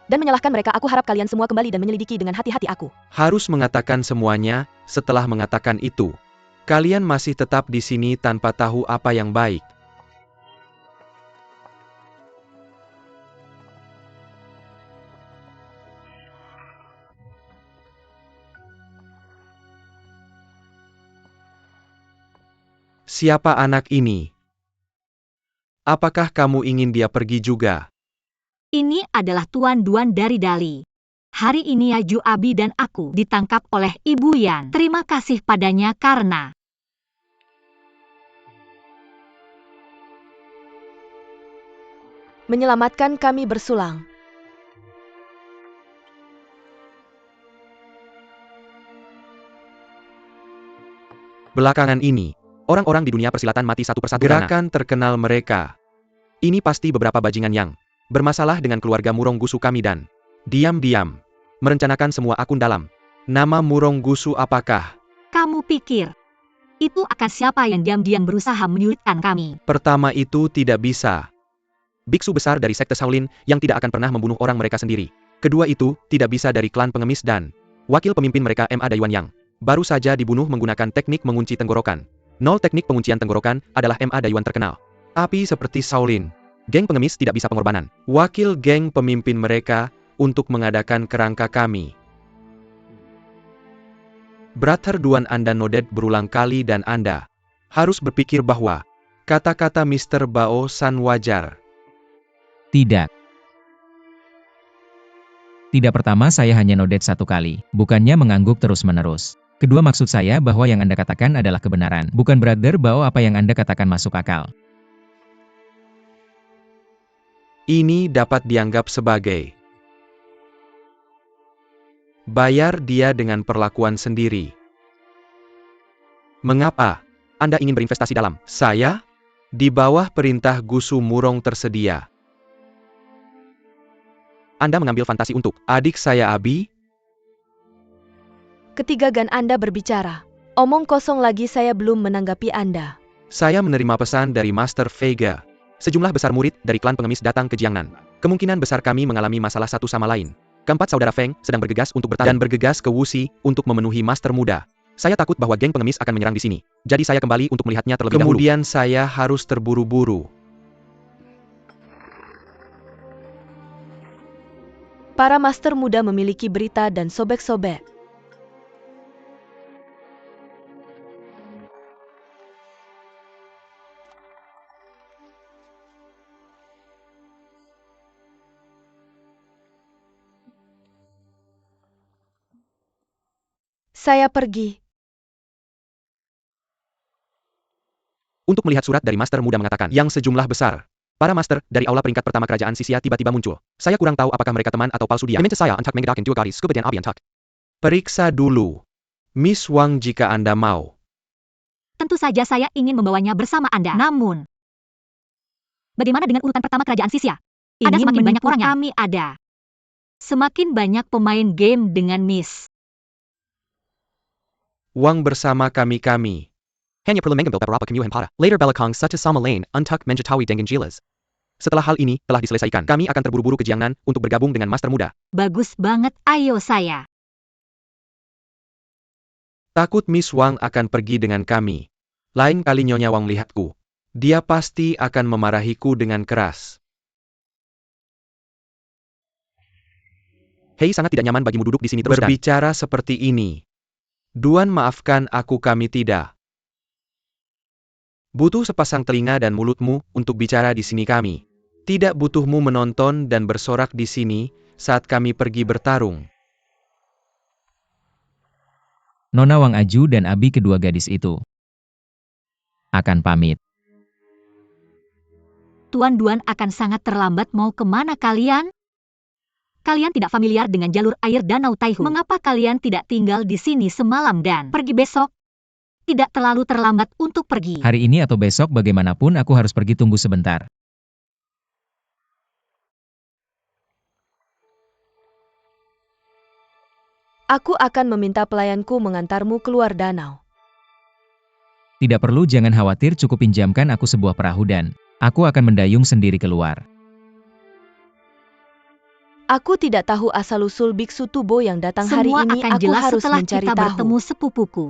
dan menyalahkan mereka. Aku harap kalian semua kembali dan menyelidiki dengan hati-hati. Aku Harus mengatakan semuanya. Setelah mengatakan itu, kalian masih tetap di sini tanpa tahu apa yang baik. Siapa anak ini? Apakah kamu ingin dia pergi juga? Ini adalah Tuan Duan dari Dali. Hari ini Aju Abi dan aku ditangkap oleh Ibu Yan. Terima kasih padanya karena menyelamatkan kami bersulang. Belakangan ini, Orang-orang di dunia persilatan mati satu persatu karena gerakan terkenal mereka. Ini pasti beberapa bajingan yang bermasalah dengan keluarga Murong Gusu kami dan diam-diam merencanakan semua akun dalam nama Murong Gusu. Apakah kamu pikir itu akan siapa yang diam-diam berusaha menyulitkan kami? pertama itu tidak bisa? biksu besar dari sekte Shaolin yang tidak akan pernah membunuh orang mereka sendiri. Kedua itu tidak bisa dari klan pengemis dan Wakil pemimpin mereka Ma Dayuan yang baru saja dibunuh menggunakan teknik mengunci tenggorokan. teknik penguncian tenggorokan adalah Ma Dayuan terkenal. Tapi seperti Shaolin, Geng pengemis tidak bisa pengorbanan. wakil geng pemimpin mereka untuk mengadakan kerangka kami. Brother Duan, Anda nodet berulang kali dan Anda harus berpikir bahwa kata-kata Mr. Bao San wajar. Tidak. Tidak, pertama saya hanya nodet satu kali, bukannya mengangguk terus-menerus. Kedua, maksud saya bahwa yang Anda katakan adalah kebenaran. Bukan Brother Bao, apa yang Anda katakan masuk akal. Ini dapat dianggap sebagai bayar dia dengan perlakuan sendiri. Mengapa Anda ingin berinvestasi dalam saya di bawah perintah Gusu Murong tersedia? Anda mengambil fantasi untuk Adik saya Abi? Ketiga Gan Anda berbicara. Omong kosong lagi, saya belum menanggapi Anda. Saya menerima pesan dari Master Vega. Sejumlah besar murid dari klan pengemis datang ke Jiangnan. Kemungkinan besar kami mengalami masalah satu sama lain. Keempat saudara Feng sedang bergegas untuk bertarung Dan bergegas ke Wuxi untuk memenuhi Master Muda. Saya takut bahwa geng pengemis akan menyerang di sini. Jadi saya kembali untuk melihatnya terlebih dahulu. Kemudian saya harus terburu-buru. Para master muda memiliki berita dan sobek-sobek. Saya pergi. Untuk melihat surat dari Master Muda mengatakan Yang sejumlah besar. Para master dari aula peringkat pertama kerajaan Sisia tiba-tiba muncul. Saya kurang tahu apakah mereka teman atau palsu dia. Minta saya untuk menggerakkan dua garis scuba dan api untuk. Periksa dulu. Miss Wang jika Anda mau. Tentu saja saya ingin membawanya bersama Anda. Namun, bagaimana dengan urutan pertama kerajaan Sisia? Ada semakin banyak orang yang kami ada. Semakin banyak pemain game dengan Miss Wang bersama kami. Hanya perlu mengambil beberapa kemudian pada. Later belakang satu sama lain untuk menjetahui dengan jelas. Setelah hal ini telah diselesaikan, kami akan terburu-buru ke Jiangnan untuk bergabung dengan Master Muda. Bagus banget, ayo saya. Takut Miss Wang akan pergi dengan kami. Lain kali Nyonya Wang lihatku. Dia pasti akan memarahiku dengan keras. Hei, sangat tidak nyaman bagimu duduk di sini terus dan Berbicara seperti ini. Duan maafkan aku, kami tidak. Butuh sepasang telinga dan mulutmu untuk bicara di sini kami. Tidak butuhmu menonton dan bersorak di sini saat kami pergi bertarung. Nona Wang Aju dan Abi kedua gadis itu akan pamit. Tuan Duan akan sangat terlambat, mau kemana kalian? Kalian tidak familiar dengan jalur air Danau Taihu. Mengapa kalian tidak tinggal di sini semalam dan pergi besok? Tidak terlalu terlambat untuk pergi. Hari ini atau besok bagaimanapun aku harus pergi, tunggu sebentar. Aku akan meminta pelayanku mengantarmu keluar danau. Tidak perlu, jangan khawatir, cukup pinjamkan aku sebuah perahu dan aku akan mendayung sendiri keluar. Aku tidak tahu asal-usul biksu Tubo yang datang hari Semua ini. akan Aku jelas harus setelah mencari kita tahu. bertemu sepupuku.